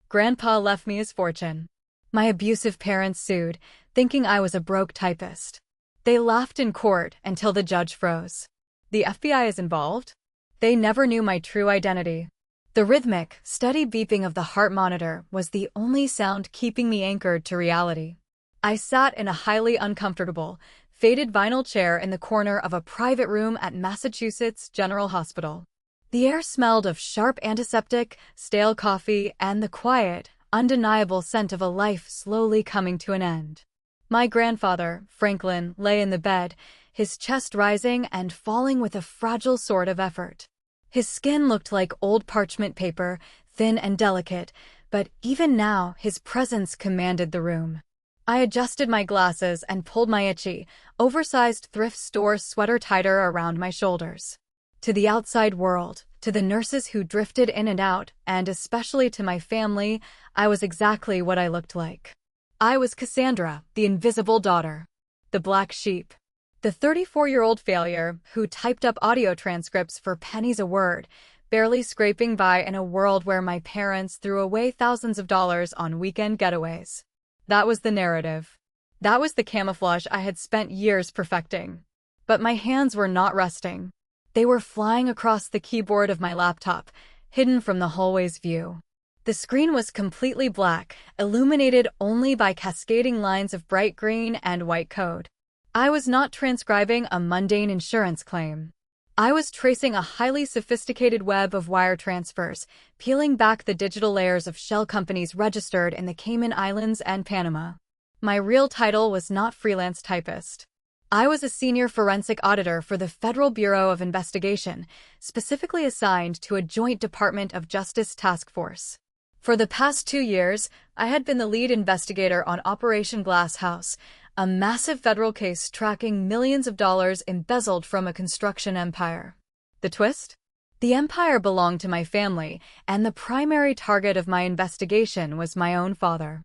Grandpa left me his fortune. My abusive parents sued, thinking I was a broke typist. They laughed in court until the judge froze. The FBI is involved? They never knew my true identity. The rhythmic, steady beeping of the heart monitor was the only sound keeping me anchored to reality. I sat in a highly uncomfortable, faded vinyl chair in the corner of a private room at Massachusetts General Hospital. The air smelled of sharp antiseptic, stale coffee, and the quiet, undeniable scent of a life slowly coming to an end. My grandfather, Franklin, lay in the bed, his chest rising and falling with a fragile sort of effort. His skin looked like old parchment paper, thin and delicate, but even now his presence commanded the room. I adjusted my glasses and pulled my itchy, oversized thrift store sweater tighter around my shoulders. To the outside world, to the nurses who drifted in and out, and especially to my family, I was exactly what I looked like. I was Cassandra, the invisible daughter. The black sheep. The 34-year-old failure who typed up audio transcripts for pennies a word, barely scraping by in a world where my parents threw away thousands of dollars on weekend getaways. That was the narrative. That was the camouflage I had spent years perfecting. But my hands were not resting. They were flying across the keyboard of my laptop, hidden from the hallway's view. The screen was completely black, illuminated only by cascading lines of bright green and white code. I was not transcribing a mundane insurance claim. I was tracing a highly sophisticated web of wire transfers, peeling back the digital layers of shell companies registered in the Cayman Islands and Panama. My real title was not freelance typist. I was a senior forensic auditor for the Federal Bureau of Investigation, specifically assigned to a Joint Department of Justice task force. For the past 2 years, I had been the lead investigator on Operation Glass House, a massive federal case tracking millions of dollars embezzled from a construction empire. The twist? The empire belonged to my family, and the primary target of my investigation was my own father.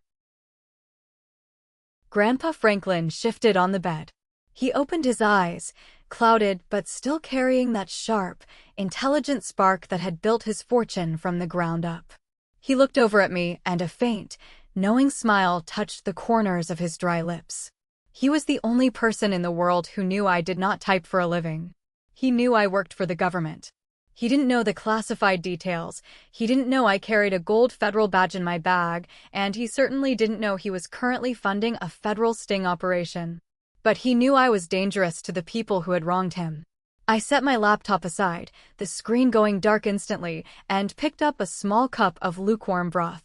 Grandpa Franklin shifted on the bed. He opened his eyes, clouded but still carrying that sharp, intelligent spark that had built his fortune from the ground up. He looked over at me, and a faint, knowing smile touched the corners of his dry lips. He was the only person in the world who knew I did not type for a living. He knew I worked for the government. He didn't know the classified details, he didn't know I carried a gold federal badge in my bag, and he certainly didn't know he was currently funding a federal sting operation. But he knew I was dangerous to the people who had wronged him. I set my laptop aside, the screen going dark instantly, and picked up a small cup of lukewarm broth.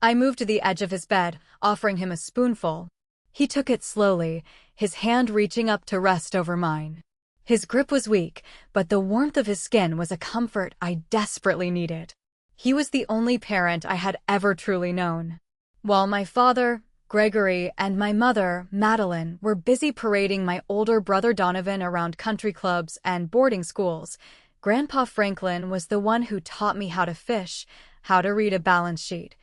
I moved to the edge of his bed, offering him a spoonful. He took it slowly, his hand reaching up to rest over mine. His grip was weak, but the warmth of his skin was a comfort I desperately needed. He was the only parent I had ever truly known. While my father, Gregory, and my mother, Madeline, were busy parading my older brother Donovan around country clubs and boarding schools, Grandpa Franklin was the one who taught me how to fish, how to read a balance sheet,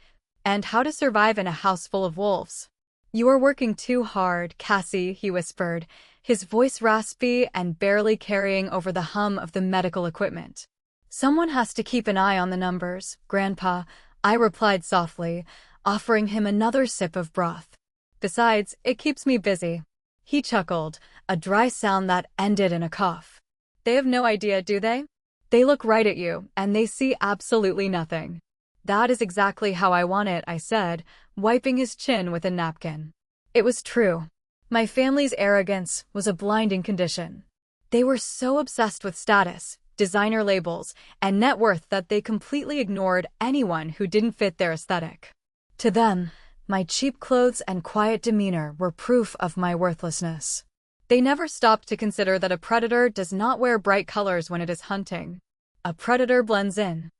and how to survive in a house full of wolves. "You are working too hard, Cassie," he whispered, his voice raspy and barely carrying over the hum of the medical equipment. "Someone has to keep an eye on the numbers, Grandpa," I replied softly, offering him another sip of broth. "Besides, it keeps me busy." He chuckled, a dry sound that ended in a cough. "They have no idea, do they? They look right at you, and they see absolutely nothing." "That is exactly how I want it," I said, wiping his chin with a napkin. It was true. My family's arrogance was a blinding condition. They were so obsessed with status, designer labels, and net worth that they completely ignored anyone who didn't fit their aesthetic. To them, my cheap clothes and quiet demeanor were proof of my worthlessness. They never stopped to consider that a predator does not wear bright colors when it is hunting. A predator blends in.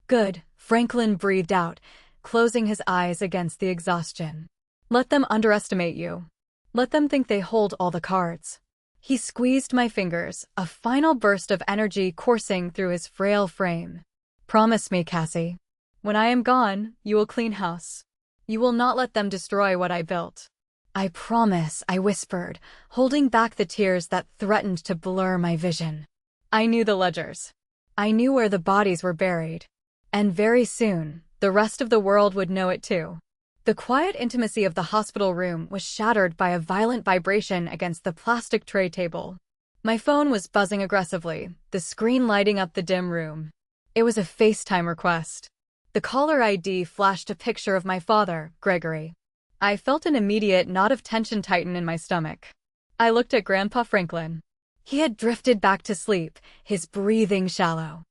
"Good," Franklin breathed out, closing his eyes against the exhaustion. "Let them underestimate you. Let them think they hold all the cards." He squeezed my fingers, a final burst of energy coursing through his frail frame. "Promise me, Cassie. When I am gone, you will clean house. You will not let them destroy what I built." "I promise," I whispered, holding back the tears that threatened to blur my vision. I knew the ledgers. I knew where the bodies were buried. And very soon, the rest of the world would know it too. The quiet intimacy of the hospital room was shattered by a violent vibration against the plastic tray table. My phone was buzzing aggressively, the screen lighting up the dim room. It was a FaceTime request. The caller ID flashed a picture of my father, Gregory. I felt an immediate knot of tension tighten in my stomach. I looked at Grandpa Franklin. He had drifted back to sleep, his breathing shallow.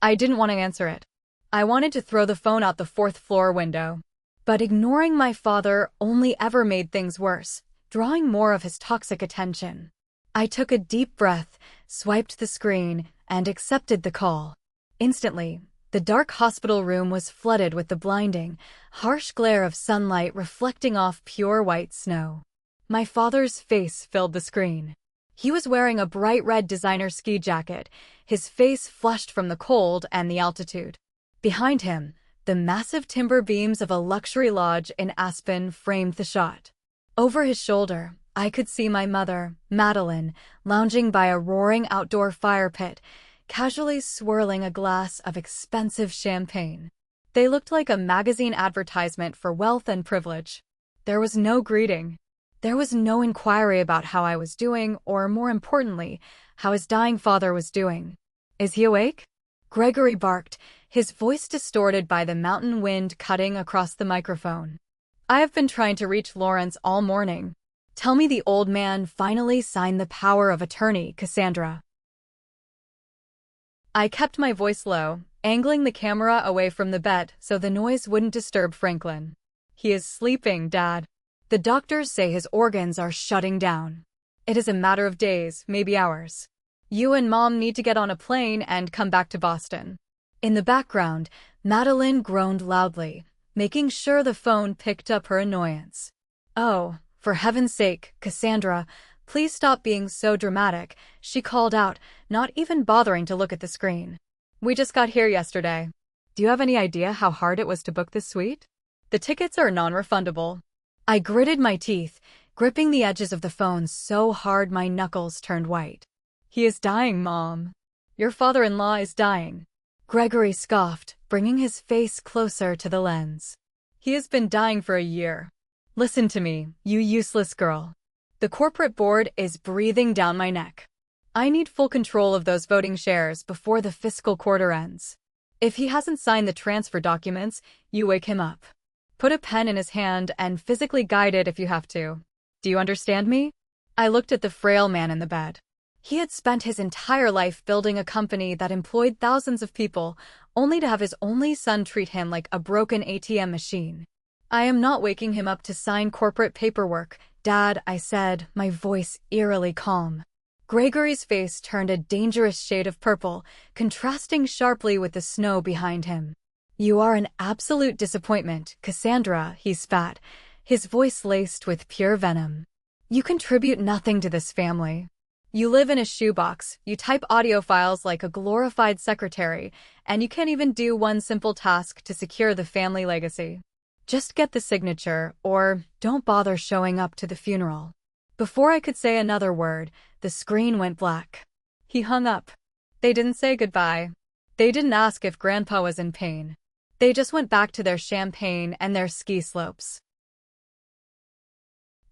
I didn't want to answer it. I wanted to throw the phone out the fourth-floor window. But ignoring my father only ever made things worse, drawing more of his toxic attention. I took a deep breath, swiped the screen, and accepted the call. Instantly, the dark hospital room was flooded with the blinding, harsh glare of sunlight reflecting off pure white snow. My father's face filled the screen. He was wearing a bright red designer ski jacket, his face flushed from the cold and the altitude. Behind him, the massive timber beams of a luxury lodge in Aspen framed the shot. Over his shoulder, I could see my mother, Madeline, lounging by a roaring outdoor fire pit, casually swirling a glass of expensive champagne. They looked like a magazine advertisement for wealth and privilege. There was no greeting. There was no inquiry about how I was doing, or more importantly, how his dying father was doing. "Is he awake?" Gregory barked, his voice distorted by the mountain wind cutting across the microphone. "I have been trying to reach Lawrence all morning. Tell me the old man finally signed the power of attorney, Cassandra." I kept my voice low, angling the camera away from the bed so the noise wouldn't disturb Franklin. "He is sleeping, Dad. The doctors say his organs are shutting down. It is a matter of days, maybe hours. You and Mom need to get on a plane and come back to Boston." In the background, Madeline groaned loudly, making sure the phone picked up her annoyance. "Oh, for heaven's sake, Cassandra, please stop being so dramatic," she called out, not even bothering to look at the screen. "We just got here yesterday. Do you have any idea how hard it was to book this suite? The tickets are non-refundable." I gritted my teeth, gripping the edges of the phone so hard my knuckles turned white. "He is dying, Mom. Your father-in-law is dying." Gregory scoffed, bringing his face closer to the lens. "He has been dying for a year. Listen to me, you useless girl. The corporate board is breathing down my neck. I need full control of those voting shares before the fiscal quarter ends. If he hasn't signed the transfer documents, you wake him up. Put a pen in his hand and physically guide it if you have to. Do you understand me?" I looked at the frail man in the bed. He had spent his entire life building a company that employed thousands of people, only to have his only son treat him like a broken ATM machine. "I am not waking him up to sign corporate paperwork, Dad," I said, my voice eerily calm. Gregory's face turned a dangerous shade of purple, contrasting sharply with the snow behind him. "You are an absolute disappointment, Cassandra," he spat, his voice laced with pure venom. "You contribute nothing to this family. You live in a shoebox, you type audio files like a glorified secretary, and you can't even do one simple task to secure the family legacy. Just get the signature, or don't bother showing up to the funeral." Before I could say another word, the screen went black. He hung up. They didn't say goodbye. They didn't ask if Grandpa was in pain. They just went back to their champagne and their ski slopes.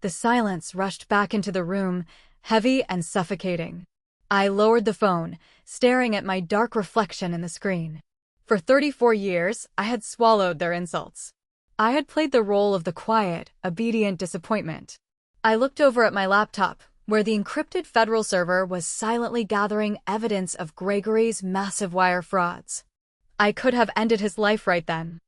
The silence rushed back into the room, heavy and suffocating. I lowered the phone, staring at my dark reflection in the screen. For 34 years, I had swallowed their insults. I had played the role of the quiet, obedient disappointment. I looked over at my laptop, where the encrypted federal server was silently gathering evidence of Gregory's massive wire frauds. I could have ended his life right then.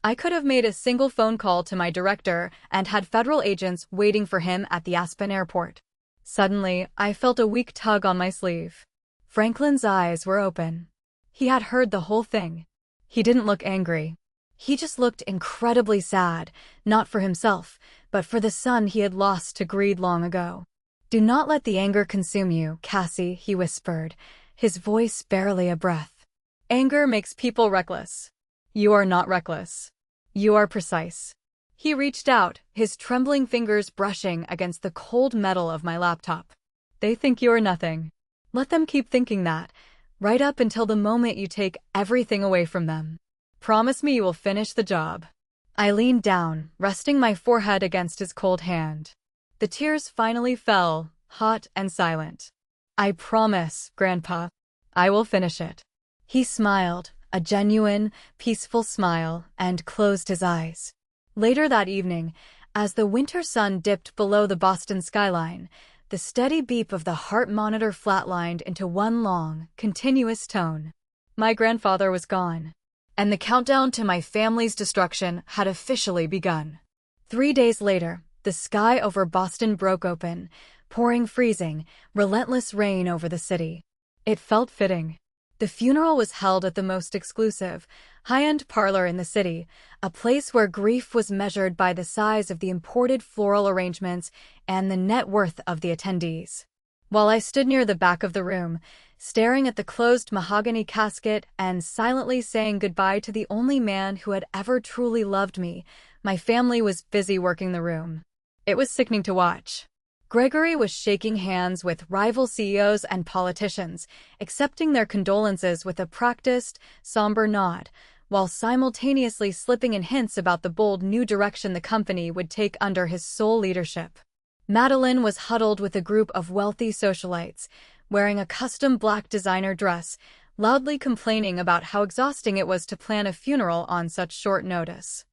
I could have made a single phone call to my director and had federal agents waiting for him at the Aspen airport. Suddenly, I felt a weak tug on my sleeve. Franklin's eyes were open. He had heard the whole thing. He didn't look angry. He just looked incredibly sad, not for himself, but for the son he had lost to greed long ago. "Do not let the anger consume you, Cassie," he whispered, his voice barely a breath. "Anger makes people reckless. You are not reckless. You are precise." He reached out, his trembling fingers brushing against the cold metal of my laptop. "They think you are nothing. Let them keep thinking that, right up until the moment you take everything away from them. Promise me you will finish the job. I leaned down, resting my forehead against his cold hand. The tears finally fell, hot and silent. I promise, Grandpa. I will finish it. He smiled, a genuine, peaceful smile, and closed his eyes. Later that evening, as the winter sun dipped below the Boston skyline, the steady beep of the heart monitor flatlined into one long, continuous tone. My grandfather was gone, and the countdown to my family's destruction had officially begun. 3 days later, the sky over Boston broke open, pouring freezing, relentless rain over the city. It felt fitting. The funeral was held at the most exclusive, high-end parlor in the city, a place where grief was measured by the size of the imported floral arrangements and the net worth of the attendees. While I stood near the back of the room, staring at the closed mahogany casket and silently saying goodbye to the only man who had ever truly loved me, my family was busy working the room. It was sickening to watch. Gregory was shaking hands with rival CEOs and politicians, accepting their condolences with a practiced, somber nod, while simultaneously slipping in hints about the bold new direction the company would take under his sole leadership. Madeline was huddled with a group of wealthy socialites, wearing a custom black designer dress, loudly complaining about how exhausting it was to plan a funeral on such short notice.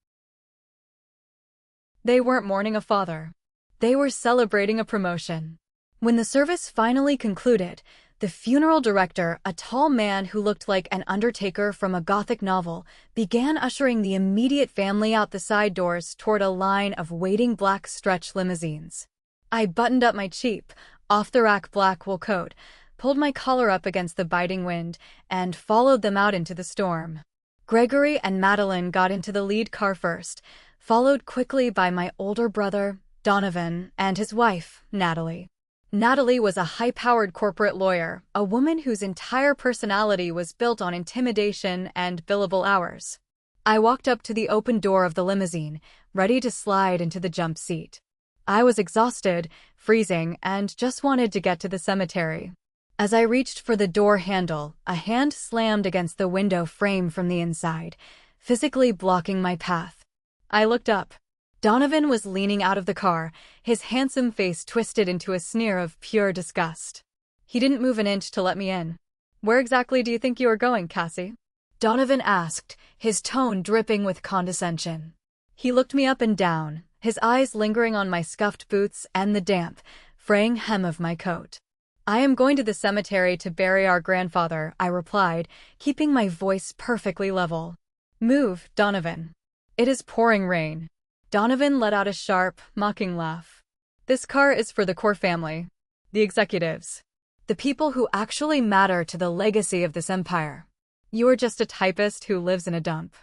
They weren't mourning a father. They were celebrating a promotion. When the service finally concluded, the funeral director, a tall man who looked like an undertaker from a Gothic novel, began ushering the immediate family out the side doors toward a line of waiting black stretch limousines. I buttoned up my cheap, off-the-rack black wool coat, pulled my collar up against the biting wind, and followed them out into the storm. Gregory and Madeline got into the lead car first, followed quickly by my older brother, Donovan, and his wife, Natalie. Natalie was a high-powered corporate lawyer, a woman whose entire personality was built on intimidation and billable hours. I walked up to the open door of the limousine, ready to slide into the jump seat. I was exhausted, freezing, and just wanted to get to the cemetery. As I reached for the door handle, a hand slammed against the window frame from the inside, physically blocking my path. I looked up. Donovan was leaning out of the car, his handsome face twisted into a sneer of pure disgust. He didn't move an inch to let me in. "Where exactly do you think you are going, Cassie?" Donovan asked, his tone dripping with condescension. He looked me up and down, his eyes lingering on my scuffed boots and the damp, fraying hem of my coat. "I am going to the cemetery to bury our grandfather," I replied, keeping my voice perfectly level. "Move, Donovan. It is pouring rain." Donovan let out a sharp, mocking laugh. "This car is for the core family. The executives. The people who actually matter to the legacy of this empire. You are just a typist who lives in a dump."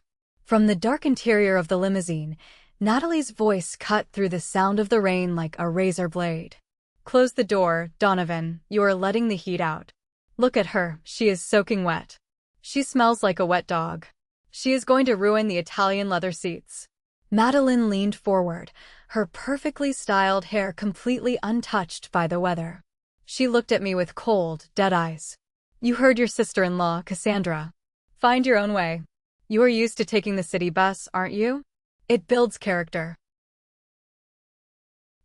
From the dark interior of the limousine, Natalie's voice cut through the sound of the rain like a razor blade. "Close the door, Donovan. You are letting the heat out. Look at her, she is soaking wet. She smells like a wet dog. She is going to ruin the Italian leather seats." Madeline leaned forward, her perfectly styled hair completely untouched by the weather. She looked at me with cold, dead eyes. "You heard your sister-in-law, Cassandra. Find your own way. You are used to taking the city bus, aren't you? It builds character."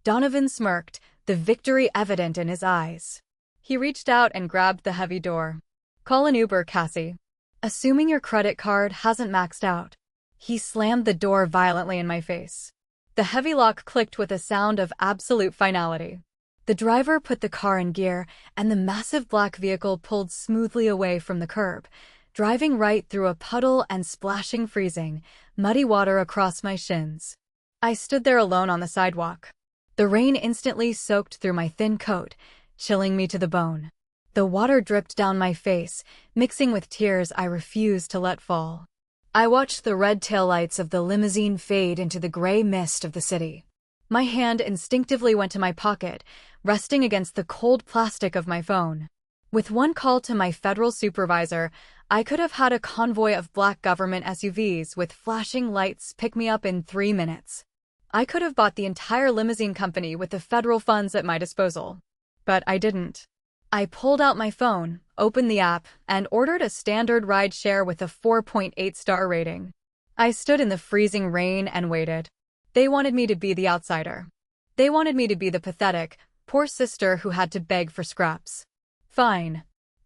Donovan smirked, the victory evident in his eyes. He reached out and grabbed the heavy door. "Call an Uber, Cassie. Assuming your credit card hasn't maxed out." He slammed the door violently in my face. The heavy lock clicked with a sound of absolute finality. The driver put the car in gear, and the massive black vehicle pulled smoothly away from the curb, driving right through a puddle and splashing freezing, muddy water across my shins. I stood there alone on the sidewalk. The rain instantly soaked through my thin coat, chilling me to the bone. The water dripped down my face, mixing with tears I refused to let fall. I watched the red taillights of the limousine fade into the gray mist of the city. My hand instinctively went to my pocket, resting against the cold plastic of my phone. With one call to my federal supervisor, I could have had a convoy of black government SUVs with flashing lights pick me up in 3 minutes. I could have bought the entire limousine company with the federal funds at my disposal. But I didn't. I pulled out my phone, opened the app, and ordered a standard ride share with a 4.8-star rating. I stood in the freezing rain and waited. They wanted me to be the outsider. They wanted me to be the pathetic, poor sister who had to beg for scraps. Fine.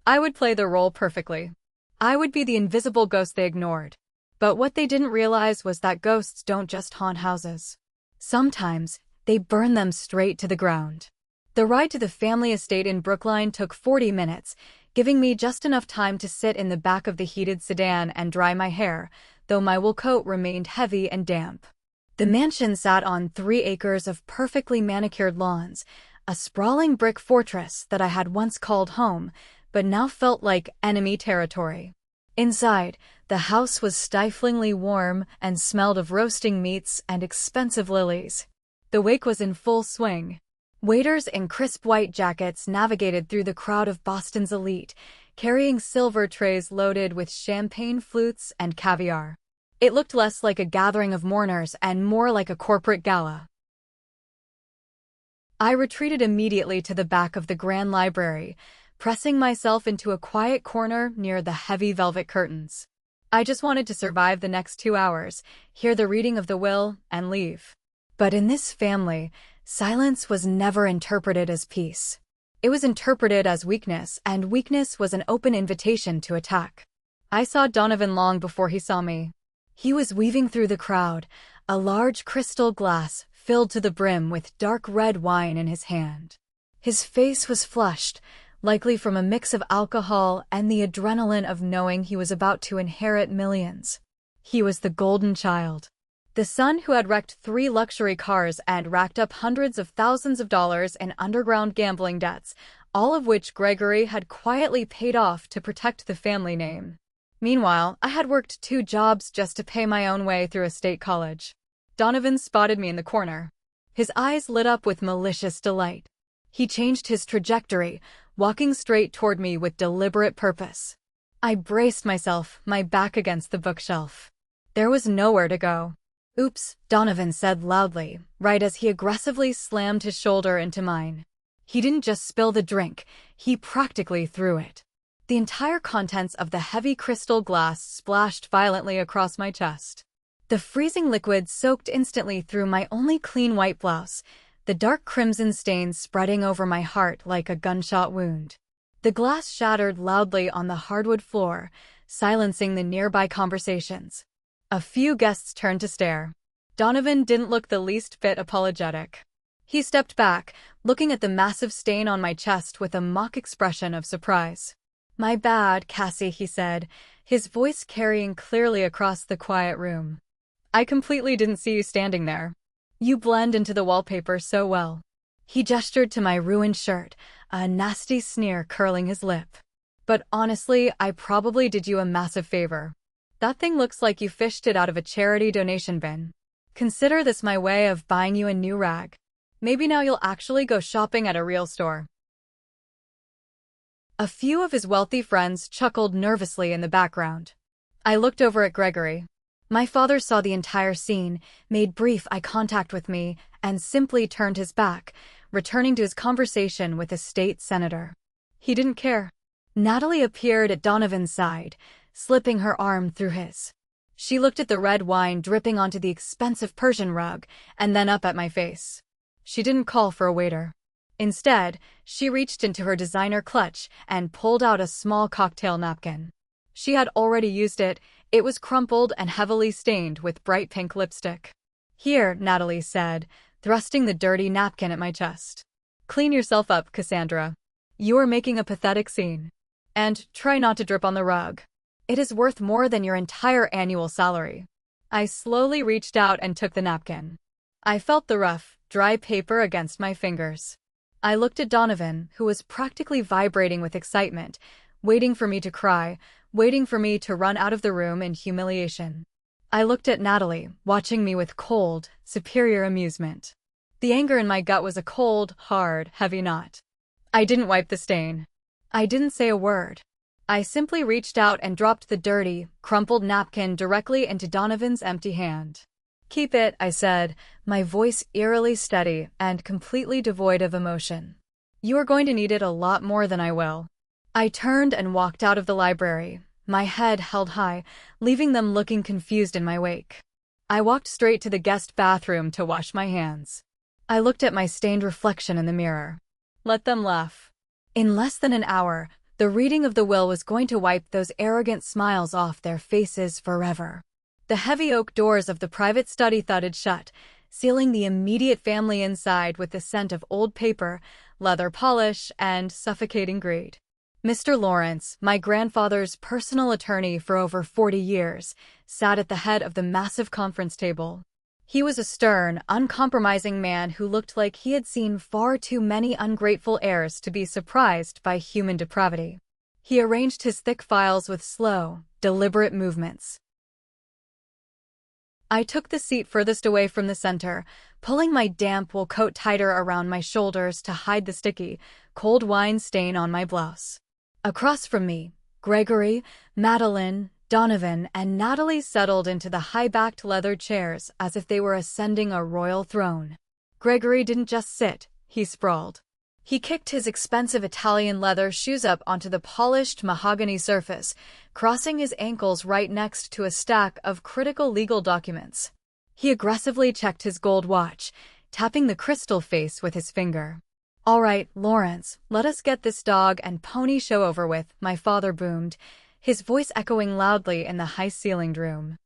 I would play the role perfectly. I would be the invisible ghost they ignored. But what they didn't realize was that ghosts don't just haunt houses. Sometimes, they burn them straight to the ground. The ride to the family estate in Brookline took 40 minutes, giving me just enough time to sit in the back of the heated sedan and dry my hair, though my wool coat remained heavy and damp. The mansion sat on 3 acres of perfectly manicured lawns, a sprawling brick fortress that I had once called home, but now felt like enemy territory. Inside, the house was stiflingly warm and smelled of roasting meats and expensive lilies. The wake was in full swing. Waiters in crisp white jackets navigated through the crowd of Boston's elite, carrying silver trays loaded with champagne flutes and caviar. It looked less like a gathering of mourners and more like a corporate gala. I retreated immediately to the back of the grand library, pressing myself into a quiet corner near the heavy velvet curtains. I just wanted to survive the next 2 hours, hear the reading of the will, and leave. But in this family, silence was never interpreted as peace. It was interpreted as weakness, and weakness was an open invitation to attack. I saw Donovan long before he saw me. He was weaving through the crowd, a large crystal glass filled to the brim with dark red wine in his hand. His face was flushed, likely from a mix of alcohol and the adrenaline of knowing he was about to inherit millions. He was the golden child. The son who had wrecked 3 luxury cars and racked up hundreds of thousands of dollars in underground gambling debts, all of which Gregory had quietly paid off to protect the family name. Meanwhile, I had worked 2 jobs just to pay my own way through a state college. Donovan spotted me in the corner. His eyes lit up with malicious delight. He changed his trajectory, walking straight toward me with deliberate purpose. I braced myself, my back against the bookshelf. There was nowhere to go. "Oops," Donovan said loudly, right as he aggressively slammed his shoulder into mine. He didn't just spill the drink, he practically threw it. The entire contents of the heavy crystal glass splashed violently across my chest. The freezing liquid soaked instantly through my only clean white blouse, the dark crimson stains spreading over my heart like a gunshot wound. The glass shattered loudly on the hardwood floor, silencing the nearby conversations. A few guests turned to stare. Donovan didn't look the least bit apologetic. He stepped back, looking at the massive stain on my chest with a mock expression of surprise. "My bad, Cassie," he said, his voice carrying clearly across the quiet room. "I completely didn't see you standing there. You blend into the wallpaper so well." He gestured to my ruined shirt, a nasty sneer curling his lip. "But honestly, I probably did you a massive favor. That thing looks like you fished it out of a charity donation bin. Consider this my way of buying you a new rag. Maybe now you'll actually go shopping at a real store." A few of his wealthy friends chuckled nervously in the background. I looked over at Gregory. My father saw the entire scene, made brief eye contact with me, and simply turned his back, returning to his conversation with a state senator. He didn't care. Natalie appeared at Donovan's side, slipping her arm through his. She looked at the red wine dripping onto the expensive Persian rug, and then up at my face. She didn't call for a waiter. Instead, she reached into her designer clutch and pulled out a small cocktail napkin. She had already used it. It was crumpled and heavily stained with bright pink lipstick. "Here," Natalie said, thrusting the dirty napkin at my chest. "Clean yourself up, Cassandra. You are making a pathetic scene. And try not to drip on the rug. It is worth more than your entire annual salary." I slowly reached out and took the napkin. I felt the rough, dry paper against my fingers. I looked at Donovan, who was practically vibrating with excitement, waiting for me to cry, waiting for me to run out of the room in humiliation. I looked at Natalie, watching me with cold, superior amusement. The anger in my gut was a cold, hard, heavy knot. I didn't wipe the stain. I didn't say a word. I simply reached out and dropped the dirty, crumpled napkin directly into Donovan's empty hand. "Keep it," I said, my voice eerily steady and completely devoid of emotion. You are going to need it a lot more than I will. I turned and walked out of the library, my head held high, leaving them looking confused in my wake. I walked straight to the guest bathroom to wash my hands. I looked at my stained reflection in the mirror. Let them laugh. In less than an hour, the reading of the will was going to wipe those arrogant smiles off their faces forever. The heavy oak doors of the private study thudded shut, sealing the immediate family inside with the scent of old paper, leather polish, and suffocating greed. Mr. Lawrence, my grandfather's personal attorney for over 40 years, sat at the head of the massive conference table. He was a stern, uncompromising man who looked like he had seen far too many ungrateful heirs to be surprised by human depravity. He arranged his thick files with slow, deliberate movements. I took the seat furthest away from the center, pulling my damp wool coat tighter around my shoulders to hide the sticky, cold wine stain on my blouse. Across from me, Gregory, Madeline, Donovan, and Natalie settled into the high-backed leather chairs as if they were ascending a royal throne. Gregory didn't just sit, he sprawled. He kicked his expensive Italian leather shoes up onto the polished mahogany surface, crossing his ankles right next to a stack of critical legal documents. He aggressively checked his gold watch, tapping the crystal face with his finger. "All right, Lawrence, let us get this dog and pony show over with," my father boomed, his voice echoing loudly in the high-ceilinged room.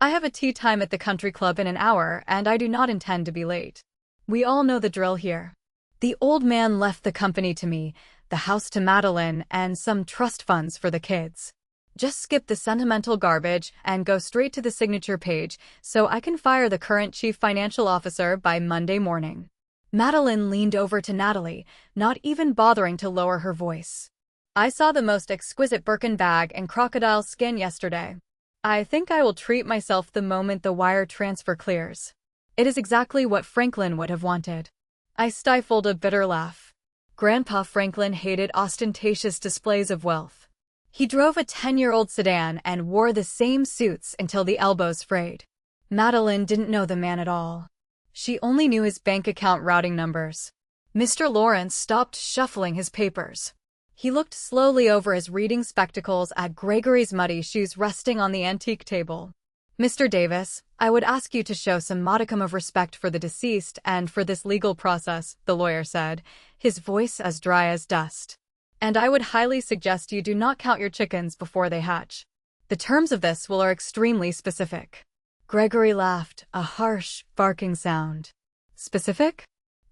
"I have a tea time at the country club in an hour, and I do not intend to be late. We all know the drill here." The old man left the company to me, the house to Madeline, and some trust funds for the kids. "Just skip the sentimental garbage and go straight to the signature page so I can fire the current chief financial officer by Monday morning." Madeline leaned over to Natalie, not even bothering to lower her voice. "I saw the most exquisite Birkin bag in crocodile skin yesterday. I think I will treat myself the moment the wire transfer clears. It is exactly what Franklin would have wanted." I stifled a bitter laugh. Grandpa Franklin hated ostentatious displays of wealth. He drove a 10-year-old sedan and wore the same suits until the elbows frayed. Madeline didn't know the man at all. She only knew his bank account routing numbers. Mr. Lawrence stopped shuffling his papers. He looked slowly over his reading spectacles at Gregory's muddy shoes resting on the antique table. "Mr. Davis, I would ask you to show some modicum of respect for the deceased and for this legal process," the lawyer said, his voice as dry as dust. "And I would highly suggest you do not count your chickens before they hatch. The terms of this will are extremely specific." Gregory laughed, a harsh, barking sound. "Specific?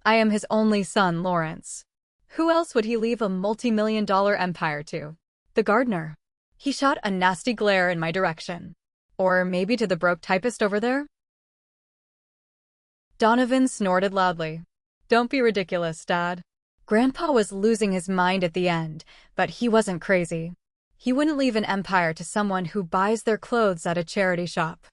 I am his only son, Lawrence. Who else would he leave a multi-million-dollar empire to? The gardener?" He shot a nasty glare in my direction. "Or maybe to the broke typist over there?" Donovan snorted loudly. "Don't be ridiculous, Dad." Grandpa was losing his mind at the end, but he wasn't crazy. He wouldn't leave an empire to someone who buys their clothes at a charity shop.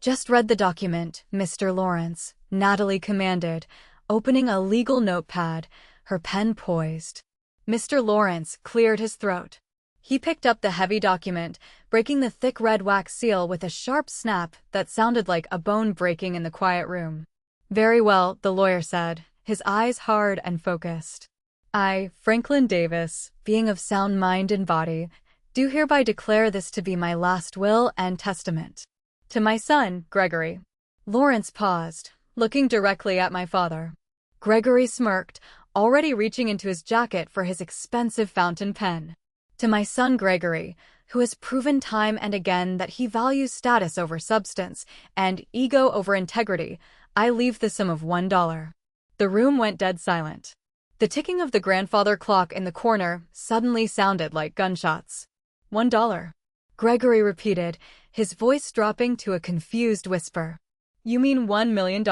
"Just read the document, Mr. Lawrence," Natalie commanded, opening a legal notepad, her pen poised. Mr. Lawrence cleared his throat. He picked up the heavy document, breaking the thick red wax seal with a sharp snap that sounded like a bone breaking in the quiet room. "Very well," the lawyer said, his eyes hard and focused. "I, Franklin Davis, being of sound mind and body, do hereby declare this to be my last will and testament. To my son, Gregory." Lawrence paused, looking directly at my father. Gregory smirked, already reaching into his jacket for his expensive fountain pen. "To my son Gregory, who has proven time and again that he values status over substance and ego over integrity, I leave the sum of $1. The room went dead silent. The ticking of the grandfather clock in the corner suddenly sounded like gunshots. $1. Gregory repeated, his voice dropping to a confused whisper. "You mean $1 million.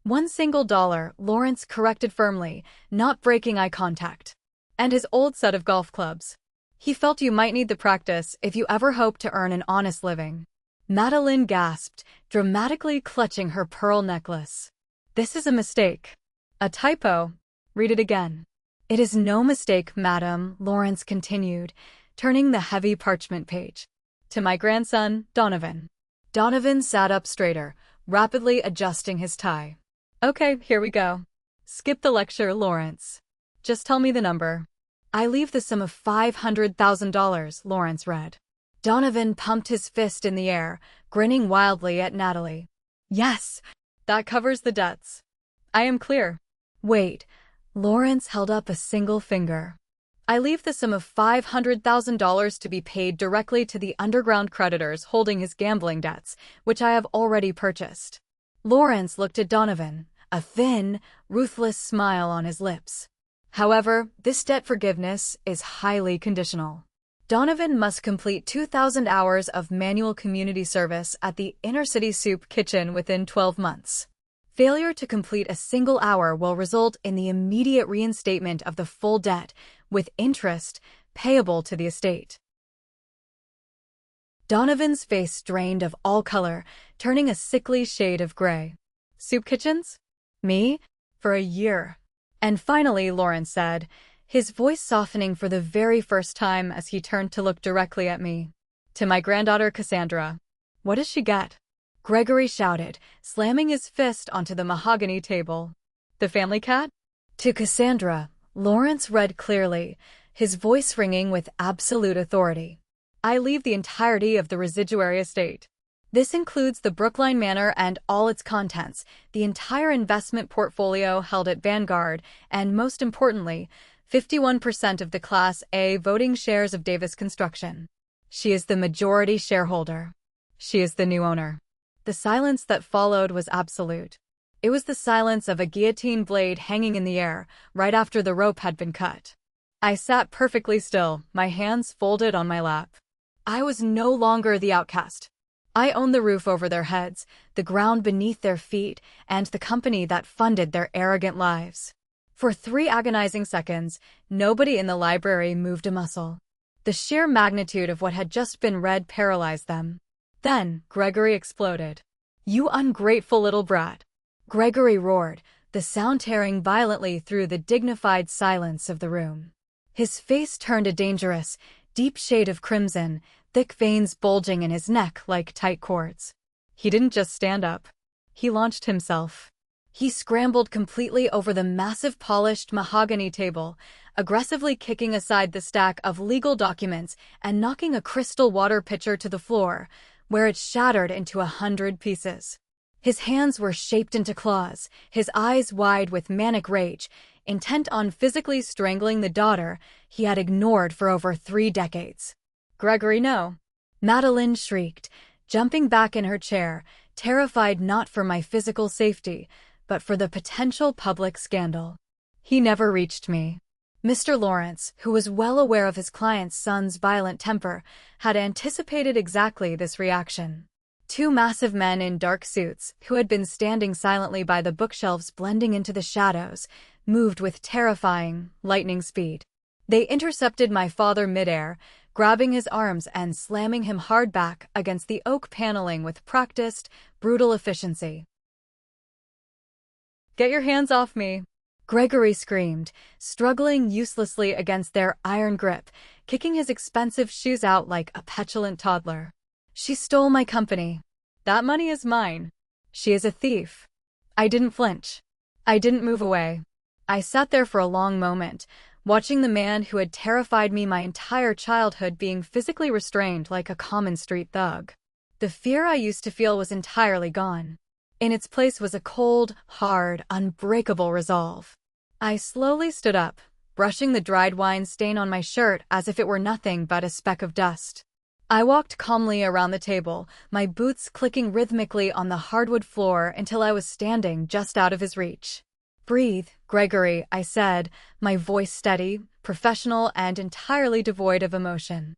One single dollar," Lawrence corrected firmly, not breaking eye contact. "And his old set of golf clubs. He felt you might need the practice if you ever hope to earn an honest living." Madeline gasped, dramatically clutching her pearl necklace. "This is a mistake. A typo. Read it again." "It is no mistake, madam," Lawrence continued, turning the heavy parchment page. "To my grandson, Donovan." Donovan sat up straighter, rapidly adjusting his tie. "Okay, here we go. Skip the lecture, Lawrence." Just tell me the number. I leave the sum of $500,000, Lawrence read. Donovan pumped his fist in the air, grinning wildly at Natalie. Yes, that covers the debts. I am clear. Wait, Lawrence held up a single finger. I leave the sum of $500,000 to be paid directly to the underground creditors holding his gambling debts, which I have already purchased. Lawrence looked at Donovan, a thin, ruthless smile on his lips. However, this debt forgiveness is highly conditional. Donovan must complete 2,000 hours of manual community service at the inner-city soup kitchen within 12 months. Failure to complete a single hour will result in the immediate reinstatement of the full debt, with interest payable to the estate. Donovan's face drained of all color, turning a sickly shade of gray. Soup kitchens? Me? For a year. And finally, Lawrence said, his voice softening for the very first time as he turned to look directly at me. To my granddaughter Cassandra. What does she get? Gregory shouted, slamming his fist onto the mahogany table. The family cat? To Cassandra, Lawrence read clearly, his voice ringing with absolute authority. I leave the entirety of the residuary estate. This includes the Brookline Manor and all its contents, the entire investment portfolio held at Vanguard, and most importantly, 51% of the Class A voting shares of Davis Construction. She is the majority shareholder. She is the new owner. The silence that followed was absolute. It was the silence of a guillotine blade hanging in the air, right after the rope had been cut. I sat perfectly still, my hands folded on my lap. I was no longer the outcast. I owned the roof over their heads, the ground beneath their feet, and the company that funded their arrogant lives. For 3 agonizing seconds, nobody in the library moved a muscle. The sheer magnitude of what had just been read paralyzed them. Then, Gregory exploded. You ungrateful little brat. Gregory roared, the sound tearing violently through the dignified silence of the room. His face turned a dangerous, deep shade of crimson, thick veins bulging in his neck like tight cords. He didn't just stand up. He launched himself. He scrambled completely over the massive polished mahogany table, aggressively kicking aside the stack of legal documents and knocking a crystal water pitcher to the floor, where it shattered into 100 pieces. His hands were shaped into claws, his eyes wide with manic rage, intent on physically strangling the daughter he had ignored for over 3 decades. Gregory, no. Madeline shrieked, jumping back in her chair, terrified not for my physical safety, but for the potential public scandal. He never reached me. Mr. Lawrence, who was well aware of his client's son's violent temper, had anticipated exactly this reaction. 2 massive men in dark suits, who had been standing silently by the bookshelves blending into the shadows, moved with terrifying, lightning speed. They intercepted my father midair, grabbing his arms and slamming him hard back against the oak paneling with practiced, brutal efficiency. Get your hands off me! Gregory screamed, struggling uselessly against their iron grip, kicking his expensive shoes out like a petulant toddler. She stole my company. That money is mine. She is a thief. I didn't flinch. I didn't move away. I sat there for a long moment, watching the man who had terrified me my entire childhood being physically restrained like a common street thug. The fear I used to feel was entirely gone. In its place was a cold, hard, unbreakable resolve. I slowly stood up, brushing the dried wine stain on my shirt as if it were nothing but a speck of dust. I walked calmly around the table, my boots clicking rhythmically on the hardwood floor until I was standing just out of his reach. Breathe, Gregory, I said, my voice steady, professional, and entirely devoid of emotion.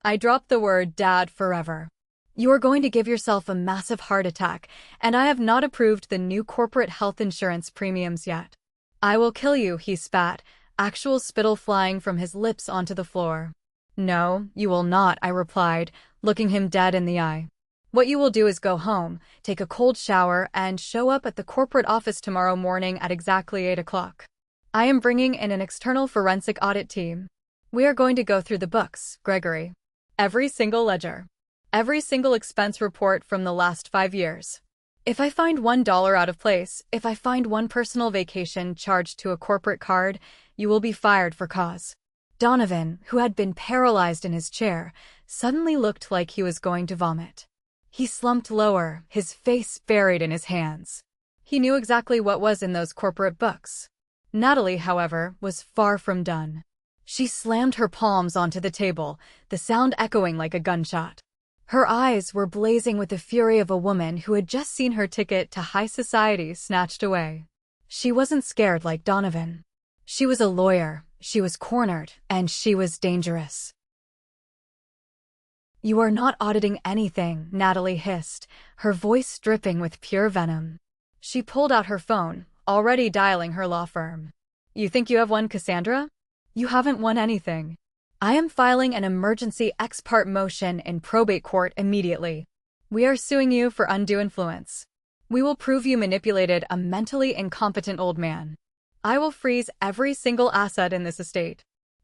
I dropped the word Dad forever. You are going to give yourself a massive heart attack, and I have not approved the new corporate health insurance premiums yet. I will kill you, he spat, actual spittle flying from his lips onto the floor. No, you will not, I replied, looking him dead in the eye. What you will do is go home, take a cold shower, and show up at the corporate office tomorrow morning at exactly 8 o'clock. I am bringing in an external forensic audit team. We are going to go through the books, Gregory. Every single ledger. Every single expense report from the last 5 years. If I find $1 out of place, if I find one personal vacation charged to a corporate card, you will be fired for cause. Donovan, who had been paralyzed in his chair, suddenly looked like he was going to vomit. He slumped lower, his face buried in his hands. He knew exactly what was in those corporate books. Natalie, however, was far from done. She slammed her palms onto the table, the sound echoing like a gunshot. Her eyes were blazing with the fury of a woman who had just seen her ticket to high society snatched away. She wasn't scared like Donovan. She was a lawyer, she was cornered, and she was dangerous. "You are not auditing anything," Natalie hissed, her voice dripping with pure venom. She pulled out her phone, already dialing her law firm. "You think you have won, Cassandra? You haven't won anything. I am filing an emergency ex parte motion in probate court immediately. We are suing you for undue influence. We will prove you manipulated a mentally incompetent old man. I will freeze every single asset in this estate.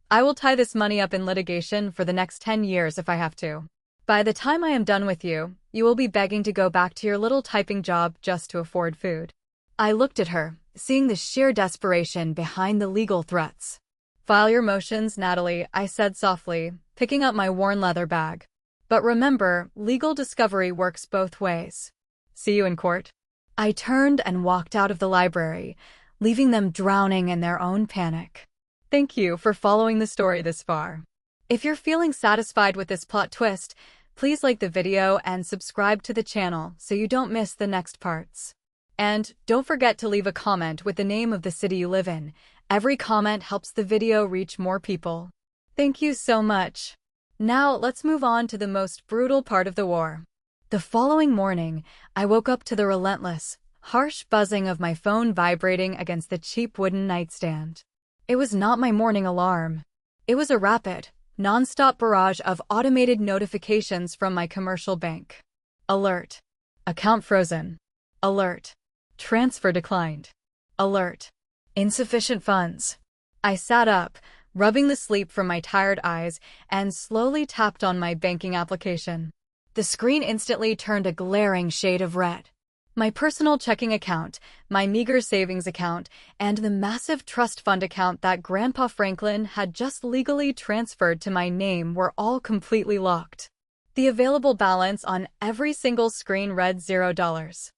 I will tie this money up in litigation for the next 10 years if I have to. By the time I am done with you, you will be begging to go back to your little typing job just to afford food." I looked at her, seeing the sheer desperation behind the legal threats. "File your motions, Natalie," I said softly, picking up my worn leather bag. "But remember, legal discovery works both ways. See you in court." I turned and walked out of the library, leaving them drowning in their own panic. Thank you for following the story this far. If you're feeling satisfied with this plot twist, please like the video and subscribe to the channel so you don't miss the next parts. And don't forget to leave a comment with the name of the city you live in. Every comment helps the video reach more people. Thank you so much. Now let's move on to the most brutal part of the war. The following morning, I woke up to the relentless, harsh buzzing of my phone vibrating against the cheap wooden nightstand. It was not my morning alarm. It was a rapid, non-stop barrage of automated notifications from my commercial bank. Alert. Account frozen. Alert. Transfer declined. Alert. Insufficient funds. I sat up, rubbing the sleep from my tired eyes, and slowly tapped on my banking application. The screen instantly turned a glaring shade of red. My personal checking account, my meager savings account, and the massive trust fund account that Grandpa Franklin had just legally transferred to my name were all completely locked. The available balance on every single screen read $0.